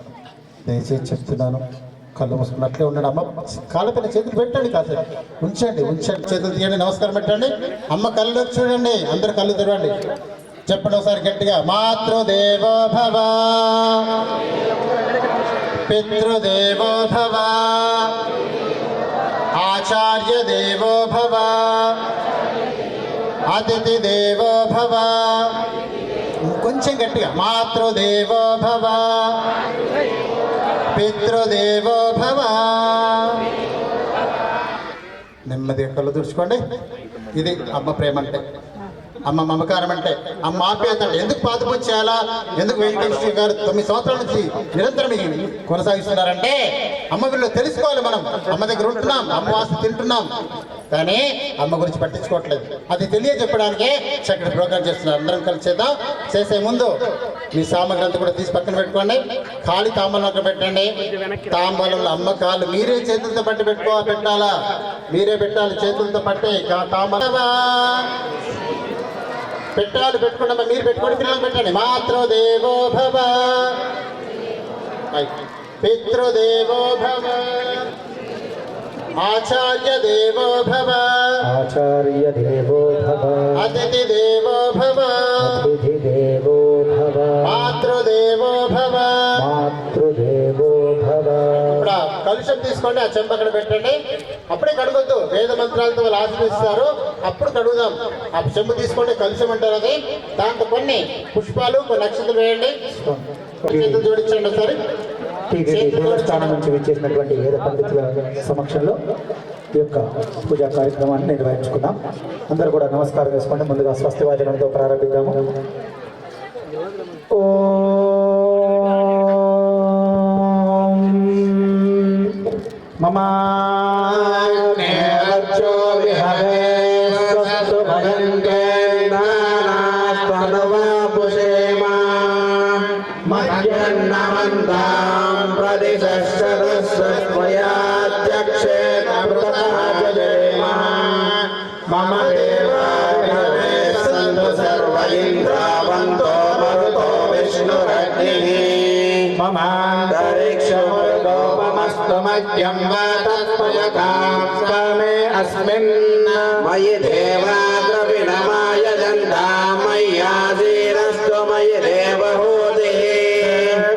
Speaker 5: దయచేసి చెప్తున్నాను, కళ్ళు మూసుకున్నట్లే ఉండండి. అమ్మ కాళ్ళపైన చేతులు పెట్టండి, కాదు ఉంచండి, చేతులు తీయండి, నమస్కారం పెట్టండి. అమ్మ కళ్ళు చూడండి, అందరు కళ్ళు తెరవండి. చెప్పండి ఒకసారి గట్టిగా. మాతృదేవో భవ, పితృదేవో భవ, ఆచార్య దేవో భవ, అతిథి దేవో భవ. కొంచెం గట్టిగా. మాతృదేవో భవ, పితృదేవో భవ. నెమ్మదిగా కళ్ళు తుడుచుకోండి. ఇది అమ్మ ప్రేమ అంటే, అమ్మ మమకారం అంటే, అమ్మ ఆప్యాయత అంటే. ఎందుకు పాతపూజ చేయాలా, ఎందుకు వెంకటేశ్వర గారు 9 సంవత్సరాల నుంచి నిరంతరం కొనసాగిస్తున్నారంటే అమ్మ వీళ్ళు తెలుసుకోవాలి. మనం అమ్మ దగ్గర ఉంటున్నాం, అమ్మ వాసన తింటున్నాం, కానీ అమ్మ గురించి పట్టించుకోవట్లేదు. అది తెలియజెప్పడానికే చక్కటి ప్రోగ్రాం చేస్తున్నారు. అందరం కలిసి చేద్దాం. చేసే ముందు మీ సామగ్రి అంతా కూడా తీసి పక్కన పెట్టుకోండి. ఖాళీ తాంబూలం అక్కడ పెట్టండి. తాంబూలంలో అమ్మ కాళ్ళు మీరే చేతులతో పట్టి పెట్టాలా, మీరే పెట్టాలి. చేతులతో పట్టే తాంబూలం పెట్టుకోండి. మీరు పెట్టుకోండి, పిల్లలు పెట్టండి. మాతృదేవో భవ, పితృదేవో భవ, ఆచార్య దేవో భవ, అతిథి దేవో భవ, మాతృదేవో భవ. ఇప్పుడు కలుషం తీసుకోండి, ఆ చెంప అక్కడ పెట్టండి. అప్పుడే కడగొద్దు, వేద మంత్రాలతో వాళ్ళు ఆశీర్వదిస్తారు, అప్పుడు కడుగుదాం. ఆ చెంపు తీసుకోండి, కలుషం అంటారు అది. దాంట్లో కొన్ని పుష్పాలు, కొన్ని నక్షత్రాలు వేయండి. చేతులు జోడించండి ఒకసారి.
Speaker 1: దేవస్థానం నుంచి విచ్చేసినటువంటి వేద పండితుల సమక్షంలో ఈ యొక్క పూజా కార్యక్రమాన్ని నిర్వహించుకున్నాం. అందరూ కూడా నమస్కారం చేసుకోండి. ముందుగా స్వస్తి వాచనంతో ప్రారంభిద్దాము. మమా
Speaker 8: మమ దేవాయ సంతు సర్వ ఇంద్రావంతో మరుతో విష్ణురగ్నిః మమాంతరిక్షముర్గోపమస్తు మధ్యం వాతస్మయకామే అస్మిన్ మయి దేవా ద్రవిణమాయ దంతా మయ్యాసీనస్తు మయి దేవహూతిః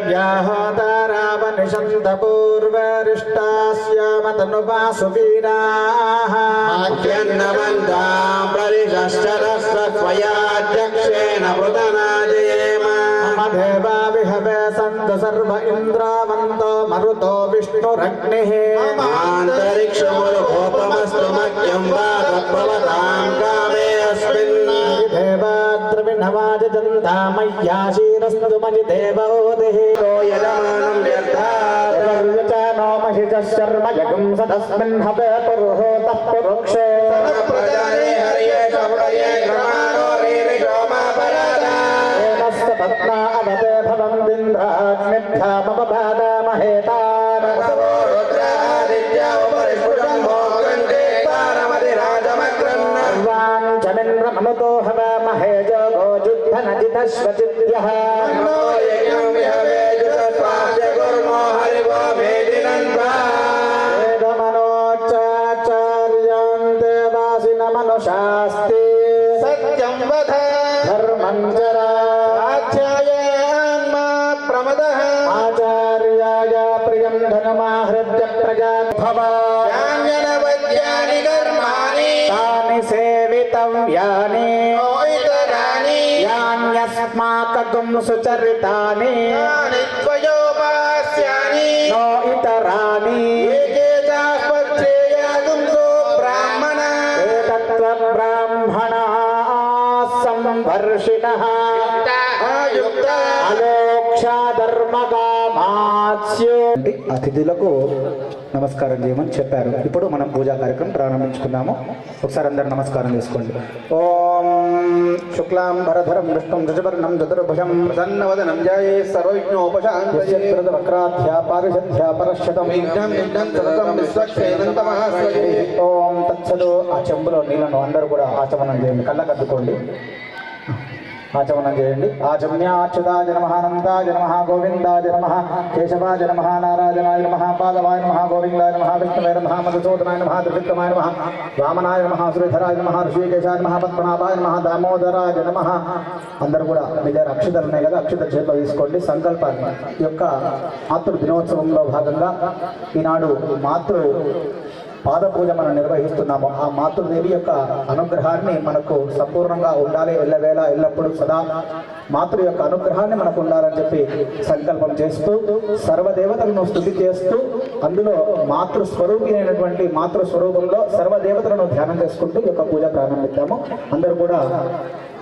Speaker 8: వ్యాహోతారావనిషంత పూర్వరిష్టాస్యామతనువాసు వీరాః మాధ్యన్నవంతాం ప్రతిశశ్చరస్వయాధ్యక్షేణ పృతనాజయేమ మమ దేవా విహవే సంతు సర్వ ఇంద్రావంతో మరుతో విష్ణురగ్నిః ఆంతరిక్షముర్గోపమస్తు మధ్యం వాతత్వవతాం కామే అస్మిన్ దేవాద్రవిణవాజదంతా మయ్యాశీరస్తు మయి దేవోదిః యజమానం వ్యర్థార్యచానో మహిషశర్మ యగం సదస్మిన్ హవే పురుహోతః పురుక్షే ప్రజానే హరియే కవడయే గ్రమాణో రీరిషోమాపరాదా ఏనస్త పత్నా అవతే భవందింద్రాగ్నిభ్యా మమ బాదామహేతాన్ వసవో రుద్రాదిత్యా ఉపరిస్ఫుటం భోగంతే పారమతి రాజమగ్రన్న వాంఛమింద్ర మనుతో హవామహే జోగో జుద్ధనజితశ్వచిద్యః నో యజ్ఞం విహవే జుతస్వాస్య గుర్మో హరివో వేదినంతా వేదమనోచాచార్యాన్ దేవాసిన మనుషాస్తి సత్యం వద ధర్మం చరా ఆధ్యాయాన్ మా ప్రమదః ఆచార్యాయ ప్రియం ధనమాహృత్య ప్రజాన్ భవ యాన్యనవద్యాని కర్మాణి తాని సేవితవ్యాని ఇతరాని యాన్యస్మాకం సుచరితాని తాని త్వయోపాస్యాని నో ఇతరాని బ్రాహ్మణ ఏతత్వ బ్రాహ్మణ సంవర్షిణః అలోక్షధర్మకామాస్యు అతిథులకు నమస్కారం చేయమని చెప్పారు. ఇప్పుడు మనం పూజా కార్యక్రమం ప్రారంభించుకున్నాము. ఒకసారి అందరు నమస్కారం చేసుకోండి. ఓం శుక్లాంబరధరం విష్ణుం శశివర్ణం చతుర్భుజం ప్రసన్నవదనం ధ్యాయే సర్వవిఘ్నోపశాంతయే వక్రాధ్యా పారిషద్ధ్యా పరశ్యతం విఘ్నం విఘ్నం సతతం విశ్వక్షేనంతమహాస్వయే. ఓం తత్సదు. ఆ చెంబులో నీళ్లను అందరూ కూడా ఆచమనం చేయండి. కళ్ళకద్దుకోండి. ఆచమనం చేయండి. ఆచమ్యాచ్యుతాయ నమః, అనంతాయ నమః, గోవిందాయ నమః, కేశవాయ నమః, నారాయణాయ నమః, పాదవాయ నమః, గోవిందాయ నమః, విష్ణువే నమః, మధుసూదనాయ నమః, త్రివిక్రమాయ నమః, వామనాయ నమః, శ్రీధరాయ నమః, ఋషికేశాయ నమః, పద్మనాభాయ నమః, దామోదరాయ నమః. అందరూ కూడా మీ దగ్గర అక్షతలు ఉన్నాయి కదా, అక్షత చేతిలో తీసుకోండి. సంకల్పాన్ని ఈ యొక్క మాతృ దినోత్సవంలో భాగంగా ఈనాడు మాతృ పాదపూజ మనం నిర్వహిస్తున్నాము. ఆ మాతృదేవి యొక్క అనుగ్రహాన్ని మనకు సంపూర్ణంగా ఉండాలి, ఎల్లవేళ ఎల్లప్పుడూ సదా మాతృ యొక్క అనుగ్రహాన్ని మనకు ఉండాలని చెప్పి సంకల్పం చేస్తూ సర్వదేవతలను స్తుతి చేస్తూ అందులో మాతృస్వరూపి అయినటువంటి మాతృస్వరూపంలో సర్వదేవతలను ధ్యానం చేసుకుంటూ ఈ యొక్క పూజ ప్రారంభిద్దాము. అందరూ కూడా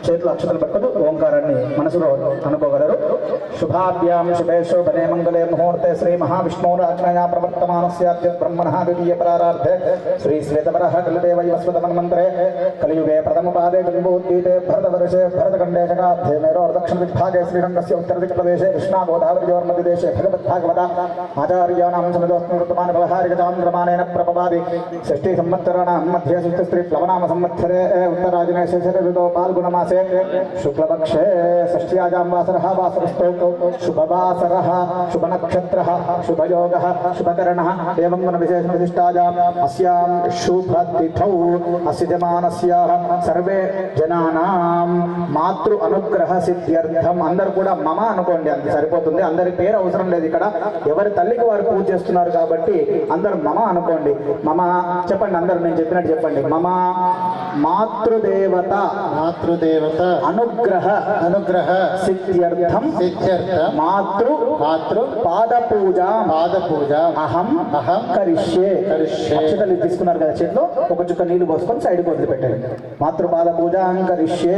Speaker 8: చేతులు అక్షతలు పట్టుకుని ఓంకారాన్ని మనసులో అనుకోగలరు. శుభాభ్యాం శుభే శోభనే మంగళే ముహూర్తే శ్రీ మహావిష్ణురాజ్ఞయా ప్రవర్తమానస్యాద్య బ్రహ్మణః ద్వితీయ పరారార్ధే శ్రీ శ్వేతవరః కలదేవ యువస్వతమన్మంత్రే కలియుగే ప్రథమ పాదే బింబోద్గీతే భరతవర్షే భరతఖండే శకాబ్దే మేరోర్ దక్షిణ దిగ్భాగే శ్రీరంగస్య ఉత్తరదిక్ప్రదేశే కృష్ణా గోదావరియోర్మధ్యదేశే భగవద్భాగవత ఆచార్యాణాం సమదోస్మృతమాన వ్యవహారికచాంద్రమానేన ప్రపవాది షష్ఠీ సంవత్సరాణాం మధ్యే సుస్త్రీ ప్లవనామ సంవత్సరే ఉత్తరాజనే శశిరఋతో పాల్గుణమాసే శుక్లపక్షే షష్ఠ్యాజాం వాసరః వాసరస్థో శుభవాసరః శుభనక్షత్రః శుభయోగః శుభకరణః ఏవం గుణ విశేషణ విశిష్టాయాం అస్యాం శుభతిథౌ అస్యజమానస్యాః సర్వే జనానాం మాతృ అనుగ్రహ సిద్ధ్యర్థం. అందరూ కూడా మమ అనుకోండి, అంత సరిపోతుంది. అందరి పేరు అవసరం లేదు. ఇక్కడ ఎవరి తల్లికి వారు పూజ చేస్తున్నారు కాబట్టి అందరూ మమ అనుకోండి. మమ చెప్పండి, అందరూ నేను చెప్పినట్టు చెప్పండి. మమ మాతృదేవత అనుగ్రహ సిద్ధ్యర్థం మాతృ పాదపూజ అహం కరిష్యే. అక్షతలు తీసుకున్నారు కదా చేతిలో, ఒక చుక్క నీళ్లు పోసుకొని సైడ్కి వదిలిపెట్టండి. మాతృ పాదపూజ కరిష్యే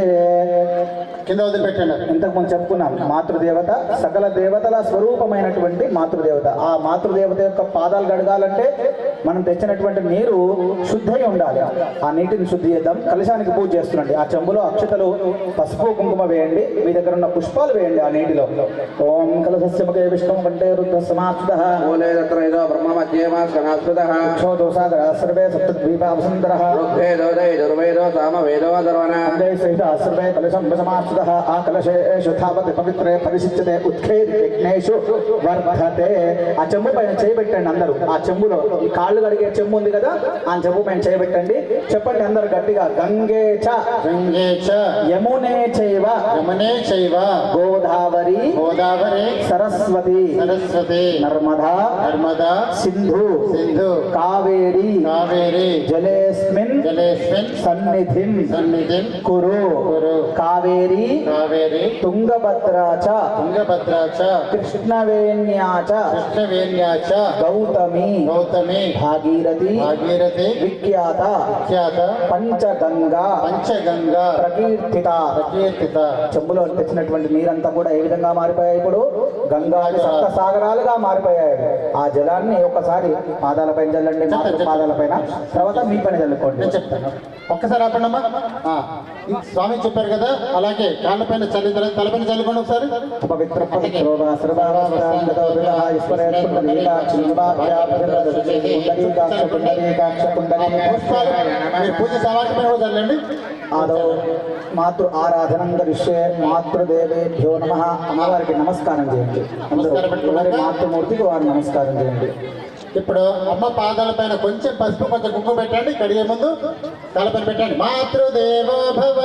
Speaker 8: కింద వదిలిపెట్టండి. ఇంతకుముందు చెప్పుకున్నాం మాతృదేవత సకల దేవతల స్వరూపమైనటువంటి మాతృదేవత. ఆ మాతృదేవత యొక్క పాదాలు గడగాలంటే మనం తెచ్చినటువంటి నీరు శుద్ధై ఉండాలి. ఆ నీటిని శుద్ధి చేద్దాం. కలశానికి పూజ చేస్తుండండి. ఆ చెంబులో అక్షతలు పసుపు కుంకుమ వేయండి. మీ దగ్గర ఉన్న పుష్పాలు వేయండి ఆ నీటిలో. ఓం కలశస్య ముఖే విష్ణు కంఠే రుద్ర సమాశ్రితః మూలే తత్రైదో బ్రహ్మ మధ్యేమా సనాశ్రితః క్షోదో సాగరః సర్వే సప్తద్వీపా వసుంధరః ఋగ్వేదో యజుర్వేదో సామవేదో అథర్వణ అందే సహిత సర్వే కలశం సమాశ్రితః. ఆ కలశేషు తావత్ పవిత్రే పరిశిచ్యతే ఉత్ఖేది యజ్ఞేషు వర్ధతే. ఆ చెంబు పైన చేయబెట్టండి అందరూ. ఆ చెంబులో ఈ కాళ్ళు కడిగే చెంబు ఉంది కదా, ఆ చెంబు పైన చేయబెట్టండి. చెప్పండి అందరు గట్టిగా. గంగే చ యమునే చైవ గోదావరి సరస్వతి నర్మదా సింధు కావేరి జలేస్మిన్ సన్నిధిం కురు. కావేరి తుంగభద్రా చ కృష్ణవేణ్యా చ గౌతమి భాగీరథి విఖ్యాత పంచగంగా ప్రకీర్తిత. చెంబులో తెచ్చినటువంటి నీరంతా కూడా ఏ విధంగా మారిపోయాయి? ఇప్పుడు గంగాది సప్త సాగరాలుగా మారిపోయాయి. ఆ జలాన్ని ఒకసారి పాదాలపైన చల్లండి, పాదాలపైన. తర్వాత మీ పైన చల్లుకోండి.
Speaker 5: నేను చెప్తాను, ఒక్కసారి ఆపండమ్మా. స్వామి చెప్పారు కదా, అలాగే కాళ్ళపైన చల్లిన తర్వాత తలపైన చల్లుకోండి ఒకసారి.
Speaker 8: పవిత్ర
Speaker 5: పూజ సామాగ్రి పైన కూడా చల్లండి.
Speaker 8: ఆదో మాతృ ఆరాధనం కరిష్యే. మాతృదేవేభ్యో నమః. అమ్మవారికి నమస్కారం చేయండి. మాతృమూర్తికి వారు నమస్కారం చేయండి.
Speaker 5: ఇప్పుడు అమ్మ పాదాల పైన కొంచెం పసుపు కొంచెం కుంకుమ పెట్టండి. కడిగే ముందు తలపైన పెట్టండి. మాతృదేవో భవ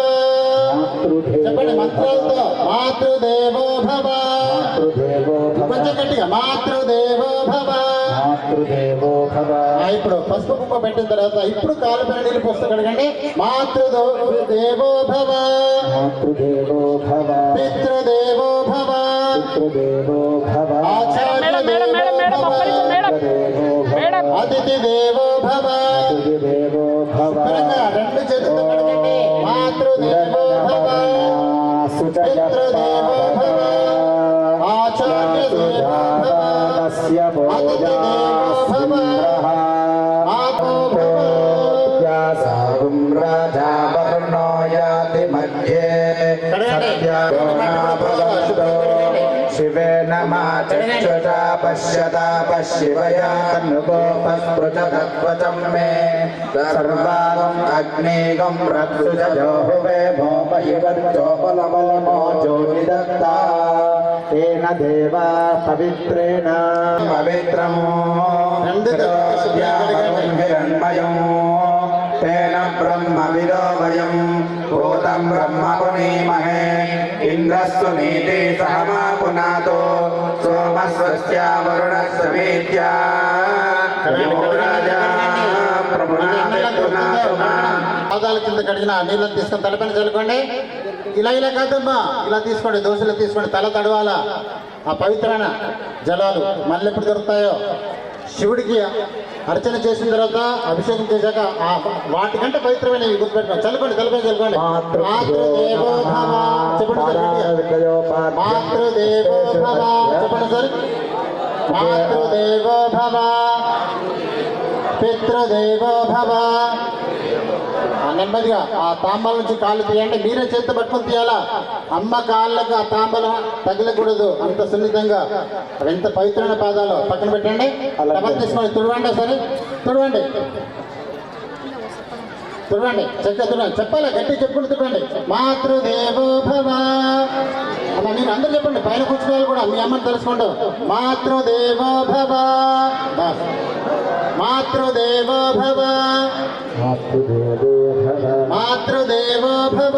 Speaker 5: చెప్పండి మంత్రాలతో. మాతృదేవో భవ కొంచెం గట్టిగా. మాతృదేవో భవ. ఇప్పుడు పసుపు కుంకుమ పెట్టిన తర్వాత ఇప్పుడు కాలు పైన నీళ్ళు పోస్తూ కడగండి. మాతృదేవో భవ పితృదేవో భవ ఆచార్య అతిథి దేవో భవ. రెండు చేతులు కడగండి. మాతృదేవో భవ పితృదేవో భవ ఆచార్య దేవో భవ అతిథి దేవో భవ మాతో భవ.
Speaker 8: శివే నమః पश्यया तन्नुगोपस्पृशतत्वचं मे सर्वागम् अग्नेगं रक्षुजयो हुवे भोपहिवच्चोपलबलमो ज्योतिदत्ता तेन देवा पवित्रेण पवित्रमो हिरण्मयो तेन ब्रह्मविदो वयं भूतं ब्रह्म पुनीमहे इन्द्रस्तु नीति सहमा पुनातो सोमस्वस्य वरुणस्य वेद्या
Speaker 5: పాదాల కింద కడిగిన నీళ్ళని తీసుకొని తలపైన చల్లుకోండి. ఇలా ఇలా కాదమ్మా, ఇలా తీసుకోండి, దోశలు తీసుకోండి, తల తడవాల ఆ పవిత్రమైన జలాలు మళ్ళీ ఎప్పుడు దొరుకుతాయో శివుడికి అర్చన చేసిన తర్వాత అభిషేకం చేశాక వాటికంటే పవిత్రమైన గుర్తుపెట్టుకోండి. చల్లుకోండి, తలపైన చల్లుకోండి. మాతృదేవో భవ చెప్పండి సార్, మాతృదేవో భవ చెప్పండి సార్, మాతృదేవో భవ పితృదేవో భవ. నెమ్మదిగా ఆ తాంబలం నుంచి కాళ్ళు తీయండి. మీరే చేతితో పట్టుకొని తీయాలా. అమ్మ కాళ్ళకు ఆ తాంబలం తగలకూడదు, అంత సున్నితంగా. ఎంత పవిత్రమైన పాదాలు పక్కన పెట్టండి. టవల్ తీసుకోండి, తుడవండి, సరే తుడవండి, తుడవండి, చక్కగా తుడవండి. చెప్పాలా, గట్టి చెప్పుకుంటూ తుడవండి. మాతృదేవో భవ అమ్మ, మీరు అందరూ చెప్పండి, పైన కూర్చునే కూడా మీ అమ్మని తెలుసుకోండి. మాతృదేవో భవ, మాతృదేవో భవ,
Speaker 8: మాతృదేవో భవ,
Speaker 5: మాతృదేవో భవ,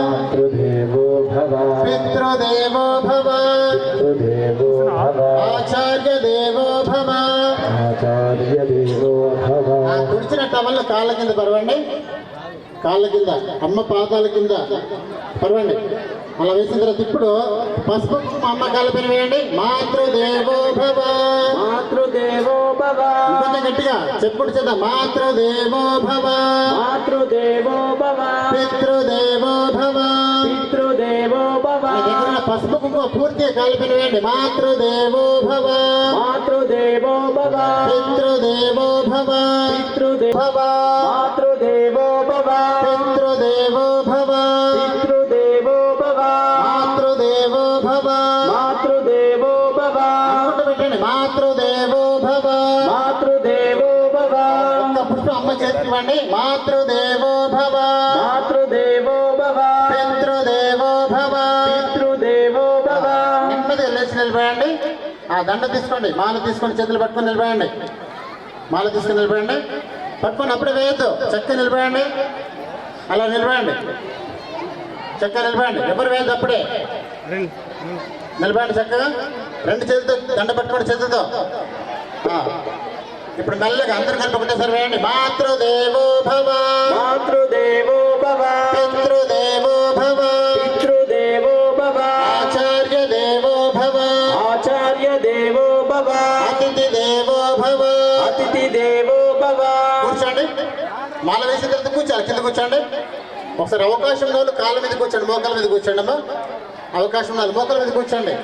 Speaker 8: మాతృదేవో భవ,
Speaker 5: పితృదేవో భవ,
Speaker 8: పితృదేవో భవ,
Speaker 5: ఆచార్య దేవో భవ.
Speaker 8: ఆచార్య దేవో భవ.
Speaker 5: తుడిచిన టవల్ కాళ్ళ కింద పరవండి, కాళ్ళ కింద అమ్మ పాదాల కింద పరవండి. అలా వేసిన తర్వాత ఇప్పుడు పసుపు అమ్మ కాళ్ళ పైన వేయండి. మాతృదేవో భవ,
Speaker 7: మాతృదేవో భవ,
Speaker 5: కొంచెం గట్టిగా చెప్పుడు చేద్దాం. మాతృదేవో భవ,
Speaker 7: మాతృదేవో భవ,
Speaker 5: పితృదేవో భవ,
Speaker 7: పితృదేవో భవ,
Speaker 5: పసుపు కుంకుమ పూర్తిగా కాళ్ళ పైన వేయండి. మాతృదేవో భవ,
Speaker 7: మాతృదేవో భవ,
Speaker 5: పితృదేవో భవ,
Speaker 7: పితృదేవో
Speaker 5: భవ,
Speaker 7: మాతృదేవో భవ,
Speaker 5: పితృదేవో భవ,
Speaker 7: పితృదేవో భవ,
Speaker 5: మాతృదేవో భవ,
Speaker 7: మాతృదేవో భవ,
Speaker 5: అనుకుంటూ పెట్టండి. మాతృదేవో భవ,
Speaker 7: మాతృదేవో భవ,
Speaker 5: ఒక్క పుష్పం అమ్మ చేతికి ఇవ్వండి. మాతృదేవో భవ,
Speaker 7: మాతృదేవో భవ,
Speaker 5: పితృదేవో భవ,
Speaker 7: పితృదేవో భవ.
Speaker 5: నెమ్మదిగా లేచి నిలబడండి. ఆ దండ తీసుకోండి, మాల తీసుకొని చేతులు పట్టుకొని నిలబడండి. మాల తీసుకొని నిలబడండి, పట్టుకొని అప్పుడే వేయద్దు, చక్కగా నిలబడండి. అలా నిలబడండి, చక్కగా నిలబడండి, ఎవరు వేయద్దు, అప్పుడే నిలబడండి చక్కగా. రెండు చేతులతో దండ పట్టుకోండి, చేతులతో. ఇప్పుడు మెల్లగా అందరు కలిపి ఒకటేసారి వేయండి. మాతృదేవో భవ,
Speaker 7: మాతృదేవో భవ,
Speaker 5: పితృదేవో భవ,
Speaker 7: పితృదేవో భవ,
Speaker 5: ఆచార్య దేవో భవ,
Speaker 7: ఆచార్య దేవో భవ,
Speaker 5: అతిథి దేవో భవ.
Speaker 7: అతిథి దేవో భవ.
Speaker 5: కూర్చోండి, మాల వేసిన తర్వాత కూర్చోాలి, కింద కూర్చోండి. ఒకసారి అవకాశం ఉన్న వాళ్ళు కాళ్ళ మీద కూర్చోండి, మోకాల మీద కూర్చోండి అమ్మా. అవకాశం ఉన్న వాళ్ళు మోకాల మీద కూర్చోండి,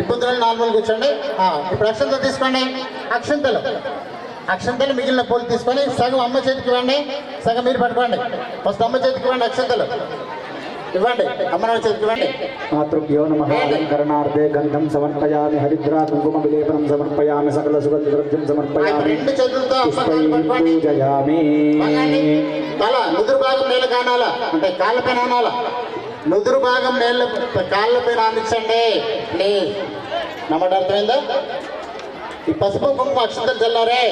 Speaker 5: ఇబ్బందులు నార్మల్ కూర్చోండి. ఇప్పుడు అక్షంతలు తీసుకోండి. అక్షంతలు మిగిలిన పూలు తీసుకొని సగం అమ్మ చేతికి ఇవ్వండి, సగం మీరు పట్టుకోండి. ఫస్ట్ అమ్మ చేతికి ఇవ్వండి, అక్షంతలు ఇవ్వండి, అమ్మనాడు చేతికి ఇవ్వండి.
Speaker 8: మాతృభ్యో నమః. అలంకరణార్థే గంధం సమర్పయామి, హరిద్రా కుంకుమ విలేపనం సమర్పయామి, సకల సుగంధ ద్రవ్యం సమర్పయామి,
Speaker 5: రెండు చేతులతో
Speaker 8: పుష్పై పూజయామి.
Speaker 5: తల నుదురు భాగం నేల కానాలా, అంటే కాళ్ళ పైన ఆనాలా. నుదురు భాగం నేల కాళ్ళ పైన ఆనించండి ప్లీజ్. నమ్మడం అర్థమైందా? ఈ పసుపు కుంకుమ అక్షంతలు చల్లారే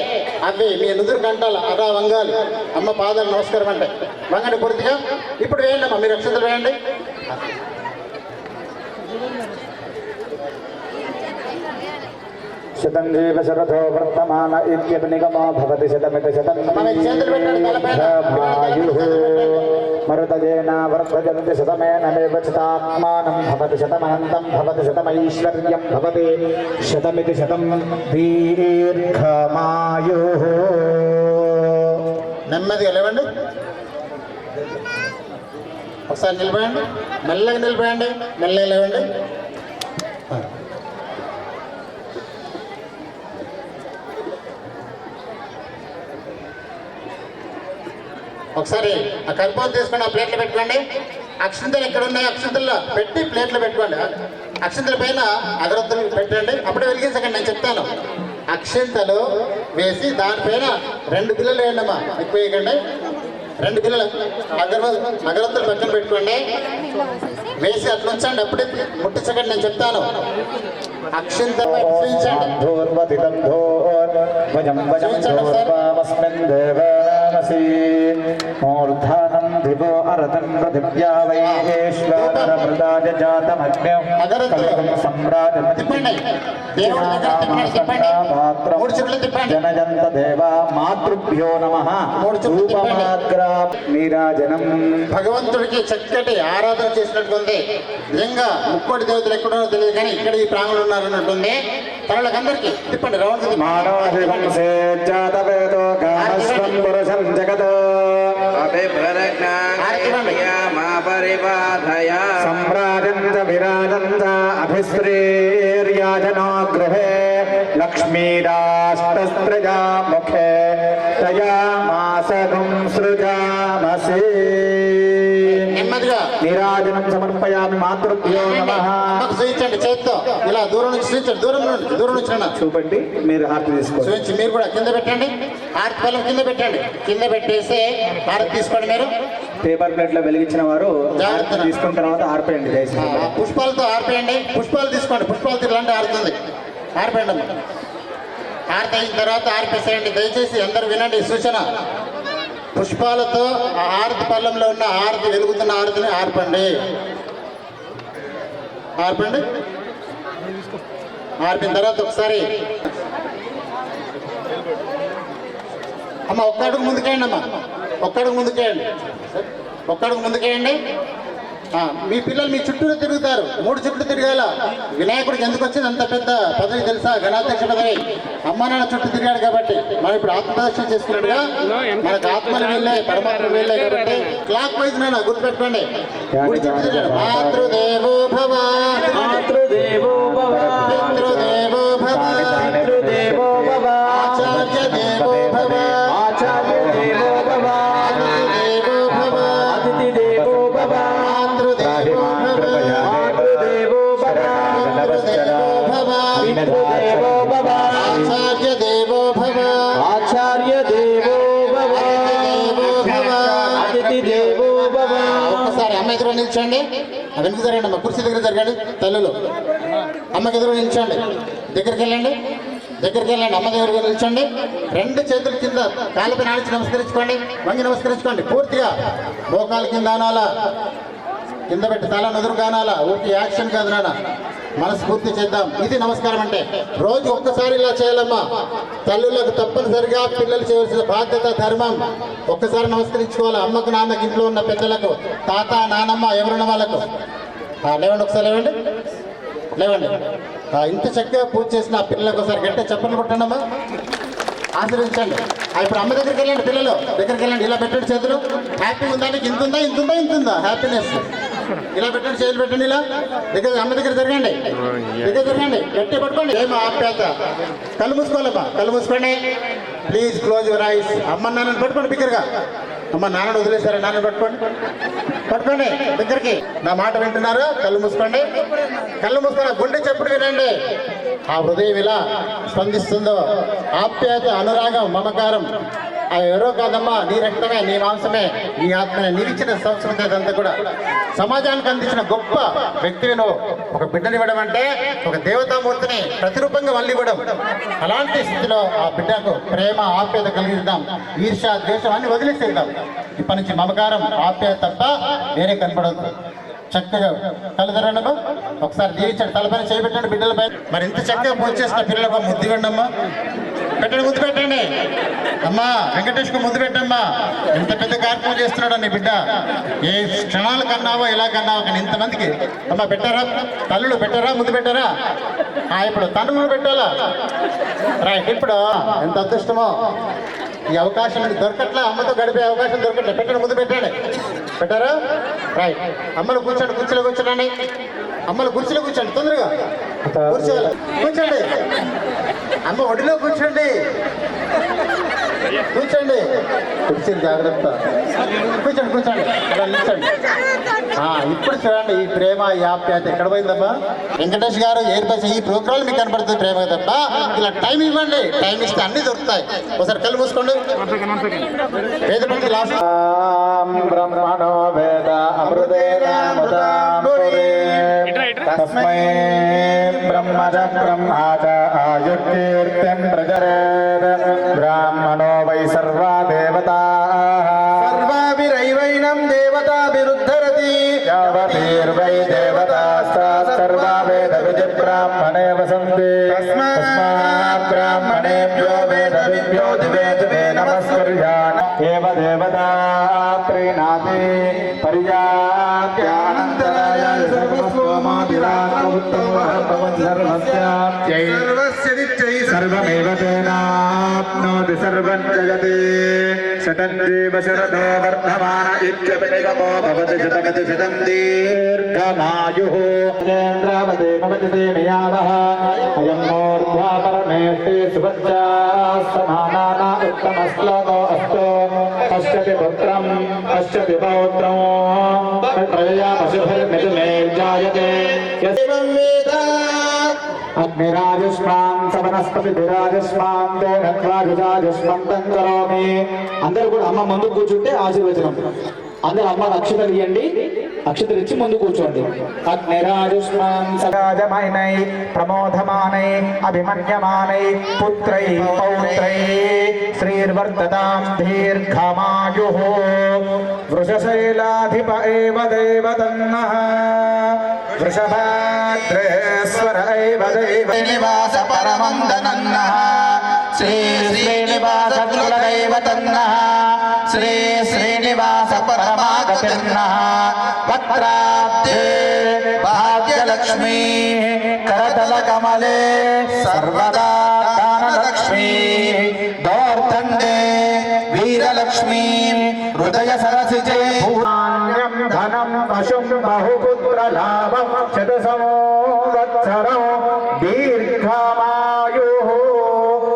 Speaker 5: అవి మీ నుదురు కంటాల అలా వంగాలి. అమ్మ పాదాలు నమస్కారం అంటే వంగండి పూర్తిగా. ఇప్పుడు వేయండి అమ్మ, మీరు అక్షంతలు వేయండి.
Speaker 8: శతం జీవ శరథో వర్తమాన ఇత్యభినిగమో భవతి శతమితి శతం మరుతజేన వర్ధజంతి శతమేనమేవ శతాత్మానం భవతి శతమనంతం భవతి శతమైశ్వర్యం భవతి శతమితి శతం దీర్ఘమాయుః.
Speaker 5: నెమ్మదిగా లేవండి, ఒకసారి నిలబడండి, మెల్లగా నిలబడండి, మెల్లగా లేవండి. ఒకసారి ఆ కర్పూరం తీసుకొని ఆ ప్లేట్లో పెట్టుకోండి. అక్షంతలు ఎక్కడ ఉన్నాయి అక్షంతల్లో పెట్టి ప్లేట్లో పెట్టుకోండి. అక్షంతల పైన అగరొత్తులు పెట్టండి, అప్పుడే వెలిగించకండి, నేను చెప్తాను. అక్షంతలు వేసి దానిపైన 2 బిళ్ళలు వేయండి అమ్మా, ఎక్కువ వేయకండి. 2 బిళ్ళలు అగరొత్తులు పక్కన పెట్టుకోండి, వేసి అట్లా ఉంచండి, అప్పుడే ముట్టించకండి, నేను చెప్తాను. అక్షంతలు చూపించండి.
Speaker 8: మూర్ధానం దివో అరతం పృథివ్యా వైశ్వరమృతాయ జాతమగ్న్యం కల్పం సమ్రాజం
Speaker 5: తిప్పండి, దేవుడి దగ్గర తిప్పండి, తిప్పండి. 3 చుట్లు తిప్పండి.
Speaker 8: జనజంత దేవా మాతృభ్యో నమః.
Speaker 5: 3 చుట్లు తిప్పండి.
Speaker 8: రూపమాగ్రా నీరాజనం.
Speaker 5: భగవంతుడికి చక్కటి ఆరాధన చేసినట్టుంది. నిజంగా ముక్కోటి దేవతలు ఎక్కడో తెలియదు కానీ ఇక్కడ ఈ ప్రాంగణంలో ఉన్నారన్నట్టుంది. తనలకందరికీ తిప్పండి, రౌండ్
Speaker 8: మానవశివంశే జాతవేదో గామస్వం పురుషం జగతో సమ్రాజంత విరాజంత అభిశ్రీర్యాజనో గృహే లక్ష్మీరాష్ట్రస్త్రజా ముఖే తయా మాసగం సృజామసి.
Speaker 5: నెమ్మదిగా
Speaker 8: నీరాజనం సమర్పయామి మాతృభ్యో నమః.
Speaker 5: చూపించండి చేత్తో, ఇలా దూరం నుంచి చూపించండి, దూరం నుంచి రండి.
Speaker 8: చూపండి, మీరు హారతి తీసుకోండి.
Speaker 5: చూపించి మీరు కూడా కింద పెట్టండి, హారతి పళ్ళం కింద పెట్టండి, కింద పెట్టేసి హారతి తీసుకోండి. మీరు
Speaker 8: పేపర్ ప్లేట్ లో వెలిగించిన వారు
Speaker 5: జాగ్రత్త.
Speaker 8: తీసుకున్న తర్వాత ఆర్పేయండి దయచేసి.
Speaker 5: పుష్పాలతో ఆర్పేయండి, పుష్పాలు తీసుకోండి, పుష్పాలు తిరగండి, ఆరుతుంది, ఆర్పేయండి అమ్మ. హారతి అయిన తర్వాత ఆర్పేసేయండి. దయచేసి అందరూ వినండి సూచన. పుష్పాలతో ఆ హారతి పళ్ళంలో ఉన్న హారతి, వెలుగుతున్న హారతిని ఆర్పండి, ఆర్పండి. ఆర్పిన తర్వాత ఒకసారి అమ్మ ఒక్క అడుగు ముందుకేయండి, అమ్మ ఒక్క అడుగు ముందుకేయండి, ఒక్క అడుగు ముందుకేయండి. మీ పిల్లలు మీ చుట్టూరు తిరుగుతారు, 3 చుట్టూ తిరగాల. వినాయకుడికి ఎందుకు వచ్చింది అంత పెద్ద పదవి తెలుసా? గణాధ్యక్ష పదవి. అమ్మ నాన్న చుట్టూ తిరిగాడు కాబట్టి మనం ఇప్పుడు ఆత్మదర్శనం చేసుకున్నట్టుగా మనకు ఆత్మలు వెళ్ళాయి, పరమాత్మలు వెళ్ళాయి కాబట్టి క్లాక్ వైజ్ నాన్న గుర్తుపెట్టుకోండి. గుడి చుట్టూ తిరిగాడు. మాతృదేవో భవ,
Speaker 7: మాతృదేవో భవ,
Speaker 5: పితృదేవో భవ,
Speaker 7: పితృదేవో భవ,
Speaker 5: ఆచార్య దేవో భవ,
Speaker 7: ఆచార్య దేవో భవ,
Speaker 5: దేవో భవ,
Speaker 7: అతిథి దేవో భవ,
Speaker 5: మాతృదేవో భవ,
Speaker 7: మాతృదేవో భవ, పితృదేవో భవ,
Speaker 5: ఆచార్య దేవో భవ,
Speaker 7: ఆచార్య దేవో భవ, అతిథి దేవో భవ.
Speaker 5: ఒక్కసారి అమ్మ ఎదురు నిల్చోండి, వెనుక జరగండి అమ్మ, కుర్చీ దగ్గర జరగండి. తల్లులు అమ్మకి ఎదురు నిల్చోండి, దగ్గరికి వెళ్ళండి, దగ్గరికి వెళ్ళండి. అమ్మ దగ్గర నిల్చోండి. 2 చేతులు కింద కాళ్ళపై నాడిచి నమస్కరించుకోండి, వంగి నమస్కరించుకోండి. పూర్తిగా మోకాలు కింద ఆనాలా, కింద పెట్టి తల నదురు కానాలా. ఊరికి యాక్షన్ కాదు నాన్న, మనస్ఫూర్తి చేద్దాం. ఇది నమస్కారం అంటే. రోజు ఒక్కసారి ఇలా చేయాలమ్మా. తల్లులకు తప్పనిసరిగా పిల్లలు చేయవలసిన బాధ్యత, ధర్మం. ఒక్కసారి నమస్కరించుకోవాలి. అమ్మకు, నాన్నకి, ఇంట్లో ఉన్న పెద్దలకు, తాత, నానమ్మ, ఎవరున్న వాళ్ళకు. లేవండి, ఒకసారి లేవండి, లేవండి. ఇంత చక్కగా పూజ చేసిన ఆ పిల్లలకు ఒకసారి గట్టిగా చప్పట్లు కొట్టండి అమ్మా, ఆశీర్వదించండి. ఇప్పుడు అమ్మ దగ్గరికి వెళ్ళండి, పిల్లలు దగ్గరికి వెళ్ళండి. ఇలా పెట్టండి చేతులు. హ్యాపీ ఉందా నీకు? ఇంతుందా, ఇంతుందా, ఇంతుందా హ్యాపీనెస్? ఇలా పెట్టండి, చేతులు పెట్టండి. ఇలా దగ్గర అమ్మ దగ్గర జరగండి, దగ్గర జరగండి, గట్టి పట్టుకోండి. ఏమో ఆప్యాయత. కళ్ళు మూసుకోవాలమ్మా, కళ్ళు మూసుకోండి. Please close your eyes. అమ్మ నాన్నని పట్టుకోండి బిగ్గరగా. అమ్మ నాన్నని వదిలేసారా? నాన్నని పట్టుకోండి, పట్టుకోండి దగ్గరికి. నా మాట వింటున్నారు? కళ్ళు మూసుకోండి, కళ్ళు మూసుకోండి. గుండె చెప్పుడు వినండి. ఆ హృదయం ఇలా స్పందిస్తుందో, ఆప్యాయత, అనురాగం, మమకారం. ఎవరో కాదమ్మా, నీ రక్తమే, నీ మాంసమే, నీ ఆత్మనే, నీవిచ్చిన సంస్కృతి అదంతా కూడా సమాజానికి అందించిన గొప్ప వ్యక్తివి నువ్వు. ఒక బిడ్డనివ్వడం అంటే ఒక దేవతామూర్తిని ప్రతిరూపంగా మళ్ళీ ఇవ్వడం. అలాంటి స్థితిలో ఆ బిడ్డకు ప్రేమ, ఆప్యాయత కలిగిద్దాం. ఈర్ష, ద్వేషం అన్ని వదిలేసేద్దాం. ఇప్పటి నుంచి మమకారం, ఆప్యాయత తప్ప వేరే కనపడవద్దు. చక్కగా కళ్ళు తెరవడమ్మా. ఒకసారి దీవించండి, తలపైన చేయబెట్టండి బిడ్డలపై. మరి ఇంత చక్కగా పూజ చేసిన పిల్లలకు ముద్దు ఇవ్వండి అమ్మా, పెట్టండి, ముద్దు పెట్టండి అమ్మా. వెంకటేష్కు ముద్దు పెట్టమ్మా. ఇంత పెద్ద కార్యక్రమం చేస్తున్నాడు నీ బిడ్డ. ఏ క్షణాలు కన్నావో, ఎలా కన్నావో కానీ ఇంతమందికి అమ్మా పెట్టారా? తల్లులు పెట్టారా? ముద్దు పెట్టారా? ఇప్పుడు తండ్రులు పెట్టాలా? రైట్. ఇప్పుడు ఎంత అదృష్టమో, ఈ అవకాశం దొరకట్లా, అమ్మతో గడిపే అవకాశం దొరకట్లే. పెట్టండి, ముందు పెట్టండి. పెట్టారా? రైట్. అమ్మలు కూర్చోండి, కుర్చీలో కూర్చోండి. అమ్మలు కుర్చీలో కూర్చోండి, తొందరగా కూర్చోవాలి. కూర్చోండి అమ్మ, ఒడిలో కూర్చోండి. కూర్చోండి కూర్చొని జాగ్రత్త కూర్చోండి కూర్చోండి ఇలా నిల్చోండి. ఇప్పుడు చూడండి ఈ ప్రేమ ఈ ఆప్యాయత ఎక్కడ పోయిందమ్మా. వెంకటేష్ గారు ఏర్పరిచిన ఈ ప్రోగ్రాం మీకు కనపడుతుంది ప్రేమ తప్ప ఇలా టైం ఇవ్వండి. టైం ఇస్తే అన్ని దొరుకుతాయి. ఒకసారి కళ్ళు మూసుకోండి. వేద పంక్తి లాస్ట్.
Speaker 8: బ్రహ్మణో వేద అమృతేనామృతాంబురే తస్మై బ్రహ్మజ బ్రహ్మాచ ఆయుర్కీర్తిం ప్రజరేత్ బ్రాహ్మణో వై సర్వా దేవతాః సర్వాభిరైవైనం దేవతాభిరుద్ధరతి యావతీర్వై దేవతాస్తాః సర్వా వేద విధి బ్రాహ్మణే వసంతి తస్మాత్ బ్రాహ్మణేభ్యో వేద విభ్యో దివే దివే నమస్కర్యాన్ ఏవ దేవతా ప్రీణాతి పర్యాప్యానంతరాయ సర్వమేవ తేనాప్నోతి సర్వం జగతి శతం జీవ శరదో వర్ధమాన ఇత్యభినిగమో భవతి శతమతి శతం దీర్ఘమాయుః ఇంద్రావతే భవతి నియామః అయం మూర్ధ్వా పరమేష్టి సుభద్రా సమానానా ఉత్తమ శ్లోకో అస్తు పశ్యతి పుత్రం పశ్యతి పౌత్రం ప్రజయా పశుభిర్మిథునే జాయతే యస్వం వేద అగ్నిరాజస్మాన్ సవనస్పతిరాజస్మాన్ దేహత్వాజుజాజస్మంతం కరోమి. అందరూ కూడా అమ్మ ముందు కూర్చుంటే ఆశీర్వచనం. అందరూ అమ్మ అక్షతలు ఇవ్వండి. అక్షతలు ఇచ్చి ముందు కూర్చోండి. అగ్నిరాజస్మాన్ సరాజమైనై ప్రమోధమానై అభిమన్యమానై పుత్రై పౌత్రై శ్రీర్వర్ధతాం దీర్ఘమాయుః వృషశైలాధిప ఏవ దేవతన్నః వృషభాద్రేశ్వర ఏవ నివాస పరమందనన్నః శ్రీ శ్రీనివాస కులదైవతన్నః శ్రీ శ్రీనివాస పరమాగతిర్నః వక్త్రాబ్దే భాగ్యలక్ష్మీ కరతల కమలే సర్వదా దానలక్ష్మీ దౌర్దండే వీరలక్ష్మీ హృదయ సరసిజే భూన్యం ధనం పశుం బహుపుత్ర లాభం శతసంవత్సరం దీర్ఘమాయుః.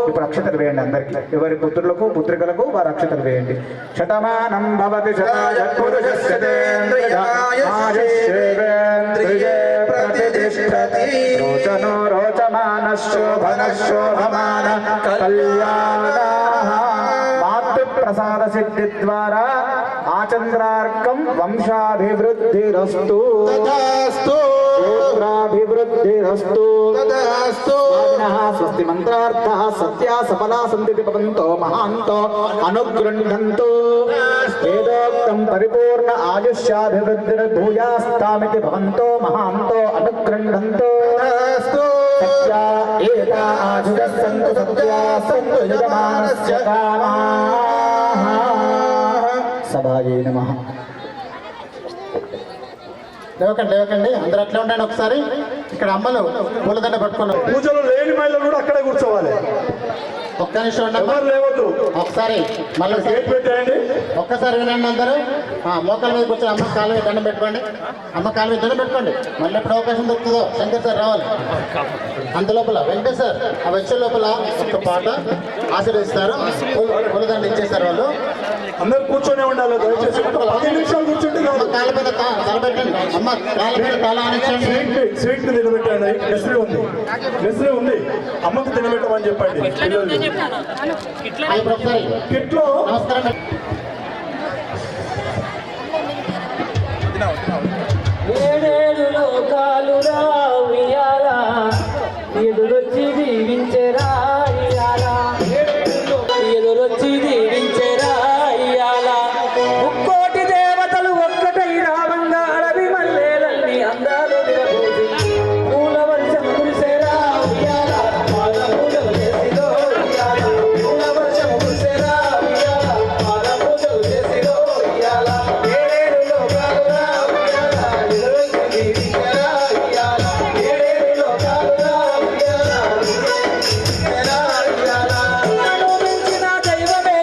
Speaker 8: ఇప్పుడు అక్షతలు వేయండి. అందరికి ఎవరి పుత్రులకు పుత్రికలకు వారు అక్షతలు వేయండి. శతమానం భవతి శతాయ పురుషస్యేంద్రియ ఆయుష్యేంద్రియే ప్రతిష్ఠతి రోచనో రోచమాన శోభన శోభమాన కళ్యాణః. మాతృప్రసాద సిద్ధి ద్వారా ఆచంద్రార్కం వంశాభివృద్ధిరస్తు పుత్రాభివృద్ధిరస్తు స్వస్తి మంత్రార్థః సత్యా సఫలా సంతితి భవంతో మహాంతో అనుగృహ్ణంతు వేదోక్తం పరిపూర్ణ ఆయుష్యాభివృద్ధిర్భూయాస్తామితి భవంతో మహాంతో అనుగృహ్ణంతు సత్యా ఏతా ఆశుజः సంతు సత్యా సంతు యజమానస్య కామాః. సభాయే నమః.
Speaker 5: లేవకండి లేవకండి అందరూ అట్లా ఉండండి. ఒకసారి ఇక్కడ అమ్మలు పూలదండ పట్టుకున్నారు.
Speaker 6: పూజలు లేని మహిళలు కూడా అక్కడే కూర్చోవాలి.
Speaker 5: ఒక్క నిమిషం ఉండండి.
Speaker 6: ఎవరు లేవద్దు.
Speaker 5: ఒకసారి మళ్ళీ
Speaker 6: గేట్ పెట్టేయండి.
Speaker 5: ఒక్కసారి వినండి అందరూ. మోకాల మీద కూర్చొని అమ్మ కాలు మీద దండం పెట్టుకోండి. అమ్మ కాలు మీద దండం పెట్టుకోండి. మళ్ళీ ఎప్పుడు అవకాశం దొరుకుతుందో శంకర్ సార్ రావాలి. అంత లోపల వెంకటేష్ సార్ ఆ వచ్చే లోపల ఒక పాట ఆశీర్వదిస్తారు. పూలదండ ఇచ్చేస్తారు వాళ్ళు.
Speaker 6: అందరు కూర్చొని ఉండాలి. దయచేసి ఒక 10 నిమిషాలు కూర్చుంటే
Speaker 5: అమ్మ కాళ్ళ మీద తల పెట్టండి. అమ్మ కాళ్ళ మీద తల ఆనించండి.
Speaker 6: స్వీట్ తినబెట్టండి. నెస్రీ ఉంది, నెస్రీ ఉంది. అమ్మకు తినబెట్టమని చెప్పండి.
Speaker 5: ఇప్పుడు ఒకసారి
Speaker 6: కిట్లో
Speaker 5: నమస్కారం.
Speaker 7: ఏడేడు లోకాలు రావియాలా ఎదురొచ్చి దీవించరా ఇయాలా ఎదురొచ్చి దీవించరా ఇయాలా ముక్కోటి దేవతలు ఒక్కటై రావంగా అడవి మల్లెలన్నీ అందాలు విరబూసి పూల వర్షం కురిసేరా ఇయాలా పాద పూజలు చేసిలో ఇయాలా పూల వర్షం కురిసేరా ఇయాలా పాద పూజలు చేసిలో ఇయాలా ఏడేడు లోకాలు రావియాలా ఎదురొచ్చి దీవించరా ఇయాలా ఏడేడు లోకాలు రావియాలా ఎదురొచ్చి దీవించరా ఇయాలా నన్ను మించిన దైవమే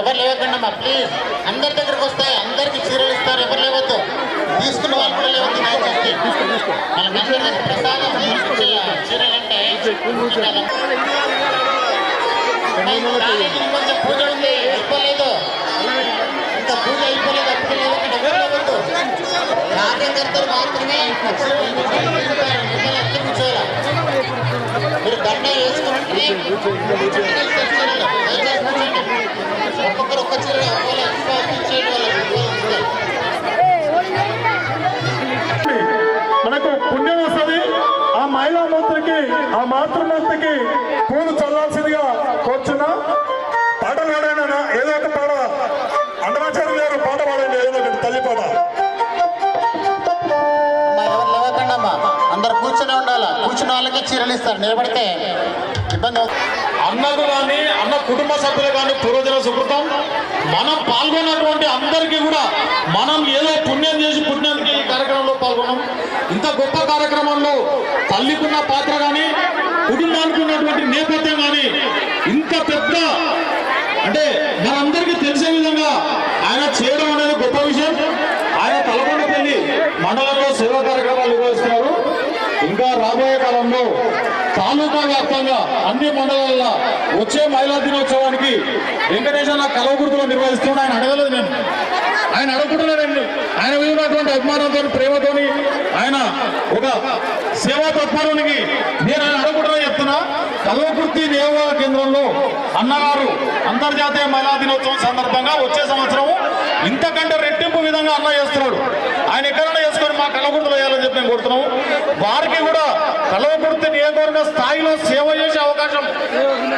Speaker 5: ఎవరు లేవకండమ్మా ప్లీజ్. అందరి దగ్గరకు వస్తాయి, అందరికి చీరలు ఇస్తారు. ఎవరు లేవద్దు, తీసుకున్న వాళ్ళు కూడా లేవద్దు. మనందరికీ ప్రసాదం చీరలు అంటే కొంచెం పూజ ఉంది, అయిపోలేదు, ఇంకా పూజ అయిపోలేదు. అప్పుడు లేవకండి, ఎవరు లేవద్దు. కార్యకర్తలు మాత్రమే కూర్చోవాలి. మీరు దండ వేసుకుంటే ఒక్కొక్కరు ఒక్క చీర
Speaker 6: మనకు పుణ్యం వస్తుంది. ఆ మహిళా మూర్తికి, ఆ మాతృమూర్తికి పూలు చల్లాల్సిందిగా కోరుచున్నా. పాటలు పాడాను, ఏదో ఒక పాట అన్నమాచార్య గారు పాట పాడండి, ఏదో ఒకటి తల్లి పాట.
Speaker 5: ఎవరు లేవకండమ్మా, అందరు కూర్చొని ఉండాలా. కూర్చున్న వాళ్ళకి చీరలు ఇస్తారు, నిలబడితే ఇబ్బంది అవుతుంది.
Speaker 6: అన్నకు కానీ అన్న కుటుంబ సభ్యులు కానీ పూర్వజన సుకృతం. మనం పాల్గొన్నటువంటి అందరికీ కూడా మనం ఏదో పుణ్యం చేసి పుణ్యానికి ఈ కార్యక్రమంలో పాల్గొన్నాం. ఇంత గొప్ప కార్యక్రమంలో తల్లికున్న పాత్ర కానీ, కుటుంబానికి ఉన్నటువంటి నేపథ్యం కానీ, ఇంత పెద్ద అంటే మనందరికీ తెలిసే విధంగా ఆయన చేయడం అనేది గొప్ప విషయం. ఆయన తలకొండపల్లి మండలంలో సేవా కార్యక్రమాలు నిర్వహిస్తున్నారు. ఇంకా రాబోయే కాలంలో తాలూకా వ్యాప్తంగా అన్ని మండలాల్లో వచ్చే మహిళా దినోత్సవానికి వెంకటేశ్వర కలవకుర్తిలో నిర్వహిస్తున్నాడు. ఆయన అడగలేదు, నేను ఆయన అడుగుతున్నాడండి. ఆయన మీద ఉన్నటువంటి అభిమానంతో, ప్రేమతోని, ఆయన ఒక సేవా తత్పరానికి నేను ఆయన అడుగుతున్నా చెప్తున్నా. కలవకుర్తి నియోజక కేంద్రంలో అన్నగారు అంతర్జాతీయ మహిళా దినోత్సవం సందర్భంగా వచ్చే సంవత్సరం ఇంతకంటే రెట్టింపు విధంగా అన్న చేస్తున్నాడు. ఆయన ఎక్కడైనా చేసుకొని మా కలవకుర్తిలో వేయాలని చెప్పి మేము కోరుతున్నాము. వారికి కూడా కలవకుర్తి నియోజకవర్గ స్థాయిలో సేవ చేసే అవకాశం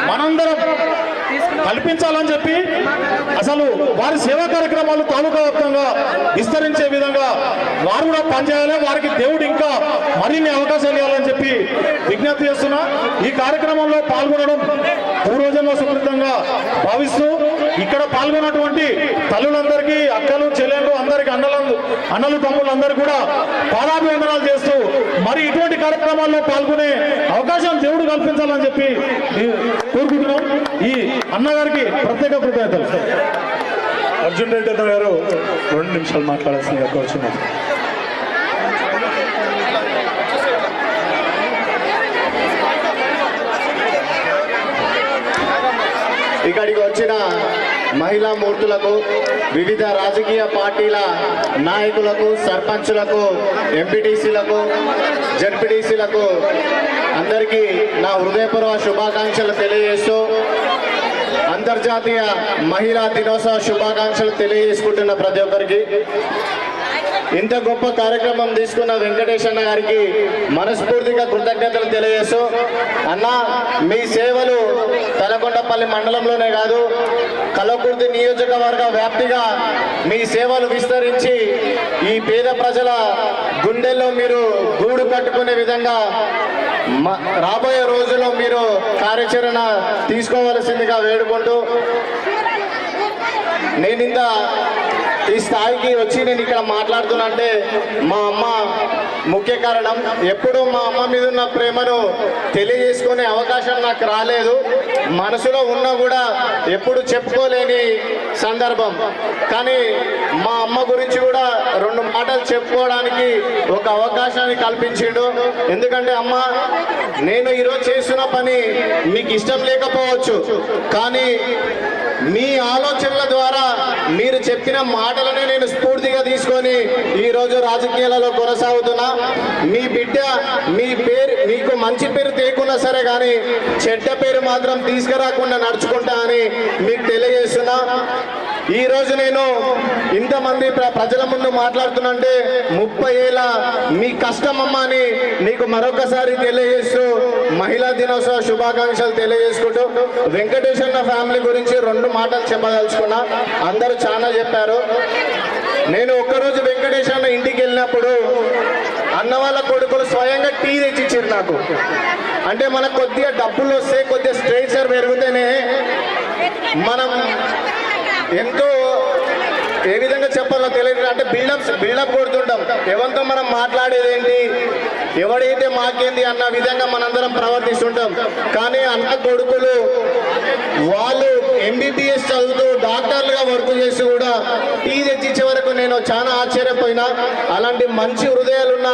Speaker 6: మనందరం కల్పించాలని చెప్పి, అసలు వారి సేవా కార్యక్రమాలు తాలూకా వ్యాప్తంగా విస్తరించే విధంగా వారు కూడా పనిచేయాలి. వారికి దేవుడు ఇంకా మరిన్ని అవకాశాలు ఇవ్వాలని చెప్పి విజ్ఞప్తి చేస్తున్నా. ఈ కార్యక్రమంలో పాల్గొనడం పూర్వజన్మ సుకృతంగా భావిస్తూ ఇక్కడ పాల్గొన్నటువంటి తల్లులందరికీ, అక్కలు, చెల్లెళ్ళు అందరికీ, అన్నలు తమ్ముళ్ళందరూ కూడా పాదాభివందనాలు చేస్తూ మరి ఇటువంటి కార్యక్రమాల్లో పాల్గొనే అవకాశం దేవుడు కల్పించాలని చెప్పి కోరుకుంటున్నాం. అన్నగారికి ప్రత్యేక కృతజ్ఞతలు. అర్జున్ రెడ్డి అన్న గారు 2 నిమిషాలు మాట్లాడాల్సిందిగా కోరుచున్నాను.
Speaker 5: ఇక్కడికి వచ్చిన మహిళా మూర్తులకు, వివిధ రాజకీయ పార్టీల నాయకులకు, సర్పంచులకు, ఎంపీటీసీలకు, జడ్పీటీసీలకు అందరికీ నా హృదయపూర్వక శుభాకాంక్షలు తెలియజేస్తూ అంతర్జాతీయ మహిళా దినోత్సవ శుభాకాంక్షలు తెలియజేసుకుంటున్న ప్రతి ఒక్కరికి, ఇంత గొప్ప కార్యక్రమం తీసుకున్న వెంకటేష్ అన్న గారికి మనస్ఫూర్తిగా కృతజ్ఞతలు తెలియజేస్తూ, అన్న మీ సేవలు తలకొండపల్లి మండలంలోనే కాదు కలకుర్తి నియోజకవర్గ వ్యాప్తిగా మీ సేవలు విస్తరించి ఈ పేద ప్రజల గుండెల్లో మీరు గూడు కట్టుకునే విధంగా రాబోయే రోజుల్లో మీరు కార్యాచరణ తీసుకోవలసిందిగా వేడుకుంటూ, నేనింత ఈ స్థాయికి వచ్చి నేను ఇక్కడ మాట్లాడుతున్నంటే మా అమ్మ ముఖ్య కారణం. ఎప్పుడూ మా అమ్మ మీద ఉన్న ప్రేమను తెలియజేసుకునే అవకాశం నాకు రాలేదు. మనసులో ఉన్నా కూడా ఎప్పుడు చెప్పుకోలేని సందర్భం. కానీ మా అమ్మ గురించి కూడా 2 మాటలు చెప్పుకోవడానికి ఒక అవకాశాన్ని కల్పించిండు. ఎందుకంటే అమ్మ, నేను ఈరోజు చేస్తున్న పని మీకు ఇష్టం లేకపోవచ్చు, కానీ మీ ఆలోచనల ద్వారా మీరు చెప్పిన మాటలనే నేను స్ఫూర్తిగా తీసుకొని ఈరోజు రాజకీయాలలో కొనసాగుతున్నా. మీ బిడ్డ మీ పేరు మీకు మంచి పేరు తేకున్నా సరే కానీ చెడ్డ పేరు మాత్రం తీసుకురాకుండా నడుచుకుంటా అని మీకు తెలియజేస్తున్నా. ఈరోజు నేను ఇంతమంది ప్రజల ముందు మాట్లాడుతున్నంటే 30 ఏళ్ళ మీ కష్టమమ్మ అని నీకు మరొకసారి తెలియజేస్తూ మహిళా దినోత్సవ శుభాకాంక్షలు తెలియజేసుకుంటూ, వెంకటేశ్వర ఫ్యామిలీ గురించి 2 మాటలు చెప్పదలుచుకున్నా. అందరూ చాలా చెప్పారు. నేను ఒక్కరోజు వెంకటేశ్వర ఇంటికి వెళ్ళినప్పుడు అన్న వాళ్ళ కొడుకులు స్వయంగా టీ తెచ్చిచ్చారు నాకు. అంటే మనకు కొద్దిగా డబ్బులు వస్తే, కొద్దిగా స్ట్రేచర్ పెరిగితేనే మనం ఎంతో ఏ విధంగా చెప్పాలో తెలియదు. అంటే బిల్డప్ కొడుతుంటాం. ఎవరితో మనం మాట్లాడేది ఏంటి, ఎవడైతే మాకేంది అన్న విధంగా మనందరం ప్రవర్తిస్తుంటాం. కానీ అన్న కొడుకులు వాళ్ళు ఎంబీబీఎస్ చదువుతూ డాక్టర్లుగా వర్క్ చేసి కూడా టీ తెచ్చిచ్చే వరకు నేను చాలా ఆశ్చర్యపోయినా. అలాంటి మంచి హృదయాలున్న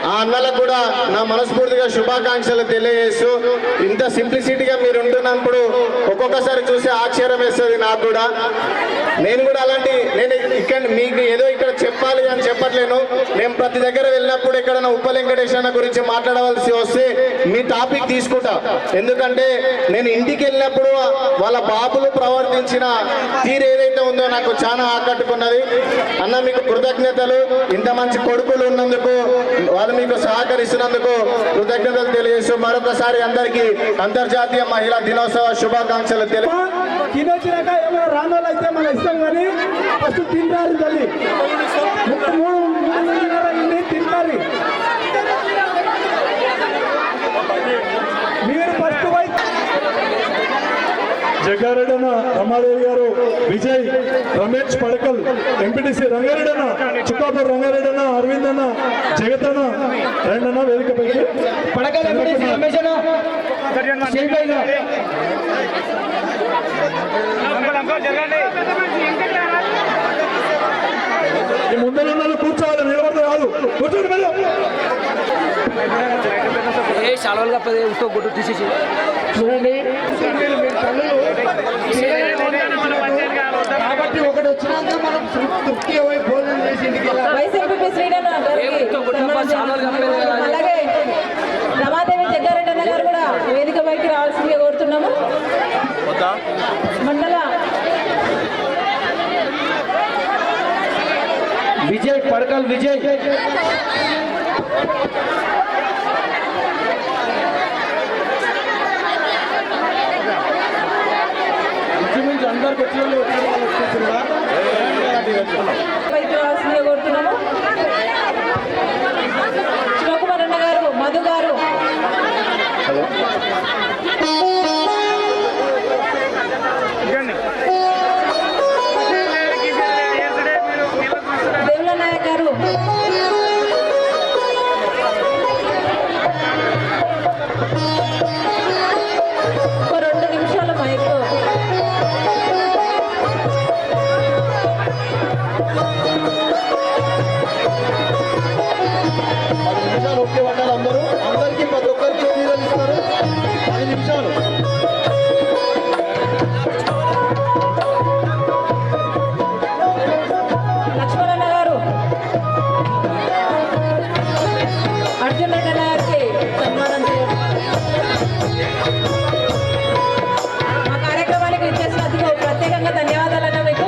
Speaker 5: ఆ అన్నలకు కూడా నా మనస్ఫూర్తిగా శుభాకాంక్షలు తెలియజేస్తూ, ఇంత సింప్లిసిటీగా మీరు ఉంటున్నప్పుడు ఒక్కొక్కసారి చూసి ఆశ్చర్యం వేస్తుంది నాకు కూడా. నేను కూడా నేను ఇక్కడ మీకు ఏదో ఇక్కడ చెప్పాలి అని చెప్పట్లేను. నేను ప్రతి దగ్గర వెళ్ళినప్పుడు ఎక్కడైనా ఉప్ప వెంకటేశ్వర గురించి మాట్లాడవలసి వస్తే మీ టాపిక్ తీసుకుంటా. ఎందుకంటే నేను ఇంటికి వెళ్ళినప్పుడు వాళ్ళ బాబులు ప్రవర్తించిన తీరు ఏదైతే ఉందో నాకు చాలా ఆకట్టుకున్నది. అన్న మీకు కృతజ్ఞతలు. ఇంత మంచి కొడుకులు ఉన్నందుకు, వాళ్ళు మీకు సహకరిస్తున్నందుకు కృతజ్ఞతలు తెలియజేస్తూ మరొకసారి అందరికీ అంతర్జాతీయ మహిళా దినోత్సవ శుభాకాంక్షలు
Speaker 8: తినొచ్చినాక ఏమైనా రానోళ్ళు అయితే మన ఇష్టం, కానీ ఫస్ట్ తింటారు తల్లి. 3 తింటారు. మీరు ఫస్ట్
Speaker 6: జగ్గారెడ్డన్న, రమాదేవి గారు, విజయ్, రమేష్ పడకల్, ఎంపీటీసీ రంగారెడ్డన్న, చుక్కాపూర్ రంగారెడ్డన్న, అరవింద్ అన్న, జగతన్న, రెండన్న వేదిక పైకి.
Speaker 8: పడకల్ ఎంపీటీసీ రమేష్ అన్న,
Speaker 6: ఈ ముందర ఉన్న కూర్చోవాలి, నిలబడితే కాదు. కూర్చోండి మేడం.
Speaker 8: చూడండి, కాబట్టి ఒకటి వచ్చినాక మనం తృప్తి భోజనం చేసి
Speaker 3: వైఎస్ఆర్పీ శ్రీరామ్ అలాగే రమాదేవి జగ్గారెడ్డి అన్న గారు కూడా వేదిక పైకి రావాల్సిందిగా కోరుతున్నాము. మండల
Speaker 8: విజయ్ పడకల్ విజయ్ అందరికి
Speaker 3: పైకి రావాల్సిందిగా కోరుతున్నాము. శివకుమార్ అన్న గారు, మధు గారు, దేవుల నాయక్ గారు, ఒక 2 నిమిషాల మైక్ లక్ష్మణన్న గారు అర్జున్ రెడ్డి అన్న గారికి సన్మానం చేయాలి. మా కార్యక్రమానికి ఇచ్చేసినందుకు ప్రత్యేకంగా ధన్యవాదాలన్న మీకు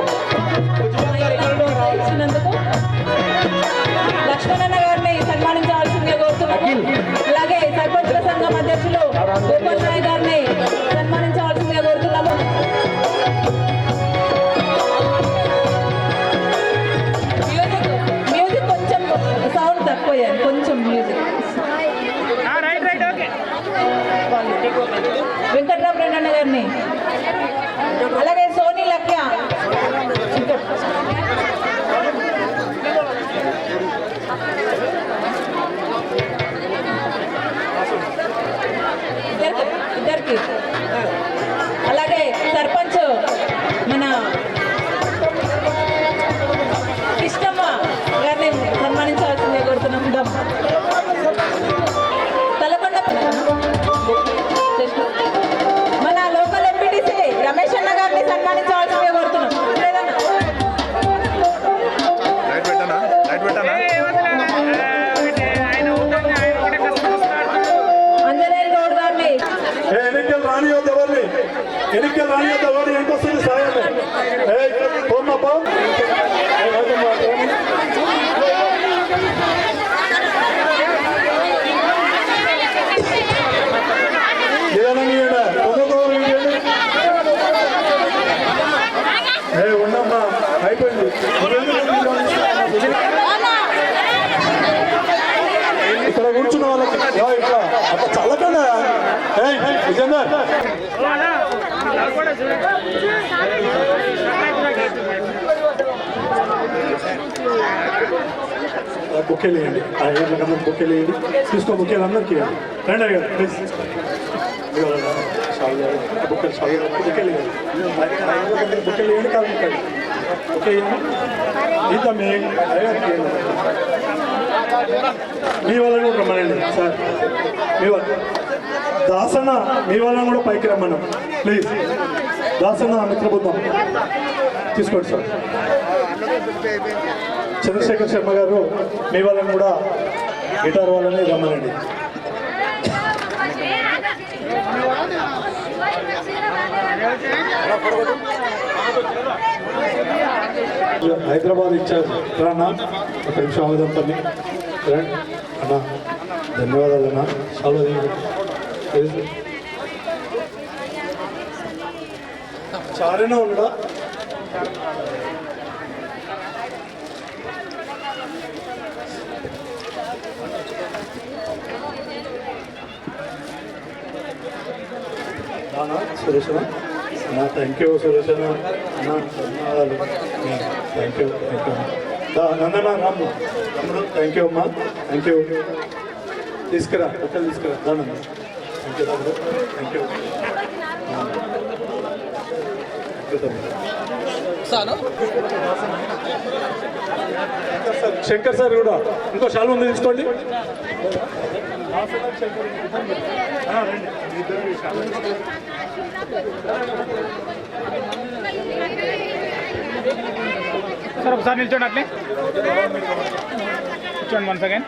Speaker 3: ఇచ్చినందుకు. లక్ష్మణన్న గారిని సన్మానించవలసిందిగా కోరుతున్నాము. అలాగే సర్పంచుల సంఘం అధ్యక్షులు గోపాల్ రాయ్ గారిని సన్మానించవలసిందిగా కోరుతున్నాము. మ్యూజిక్ కొంచెం సౌండ్ తక్కువ కొంచెం మ్యూజిక్. వెంకట్రామరెడ్డి అన్న గారిని అలాగే సోనీ లక్య ఇద్దరికి అలాగే సర్పంచ్ మన ఇష్టమ్మ గారిని సన్మానించవలసిందే కోరుతున్నాం. తలకొండ మన లోకల్ ఎంపీటీసీ రమేష్ అన్న గారిని సన్మానించవలసిందే కోరుతున్నాం. లేదన్నా అంజనేయులు గౌడ్ గారిని
Speaker 6: ఎన్నికలు రానియొద్దు ఎవరిని, ఎన్నికలు రానియొద్దు ఎవరిని, ఎంత వస్తుంది సాయం పోమ్మప్ప. ఉండమ్మా అయిపోయింది. ఇక్కడ కూర్చున్న వాళ్ళకి ఇట్లా అట్లా చల్లకుండా విజేందర్ బుక్కేలు వేయండి. ఆ ఏళ్ళకన్నా బుక్కేలు వేయండి. తీసుకో బుక్కేలు అందరికీ వేయండి. రండి అయ్యారు ప్లీజ్. బుక్కేలు బుక్కేలు వేయండి. బుక్కేలు వేయండి కాదు బుక్కేలు ఓకే ఇంత మీ అయ్యారికి మీ వాళ్ళని కూడా రమ్మనండి సార్. మీ వాళ్ళ దాసన్న మీ వాళ్ళని కూడా పైకి రమ్మన్నాం ప్లీజ్. దాసన్న మిత్రబృందం తీసుకోండి సార్. చంద్రశేఖర్ శర్మ గారు మీ వాళ్ళని కూడా గిటార్ వాళ్ళని రమ్మనండి. హైదరాబాద్ ఇచ్చారు రానా ఒక నిమిషం ఆగుదాం పని రండి అన్నా. ధన్యవాదాలు అన్నా. చాలా చారేనా ఉన్నాడా? సురేష్ అన్నా థ్యాంక్ యూ. సురేష్ అన్న అన్నా ధన్యవాదాలు. థ్యాంక్ యూ నందనా రాము తమ్ముడు థ్యాంక్ యూ అమ్మా. Thank you. తీసుకురా ఒక్కరు తీసుకురా దానమ్మ. థ్యాంక్ యూ తమ్ముడు. థ్యాంక్ యూ శంకర్ సార్ కూడా ఇంకో శాలు ఉంది తీసుకోండి.
Speaker 9: సార్ ఒకసారి నిల్చోండి, అట్లే కూర్చోండి 1 సెకండ్.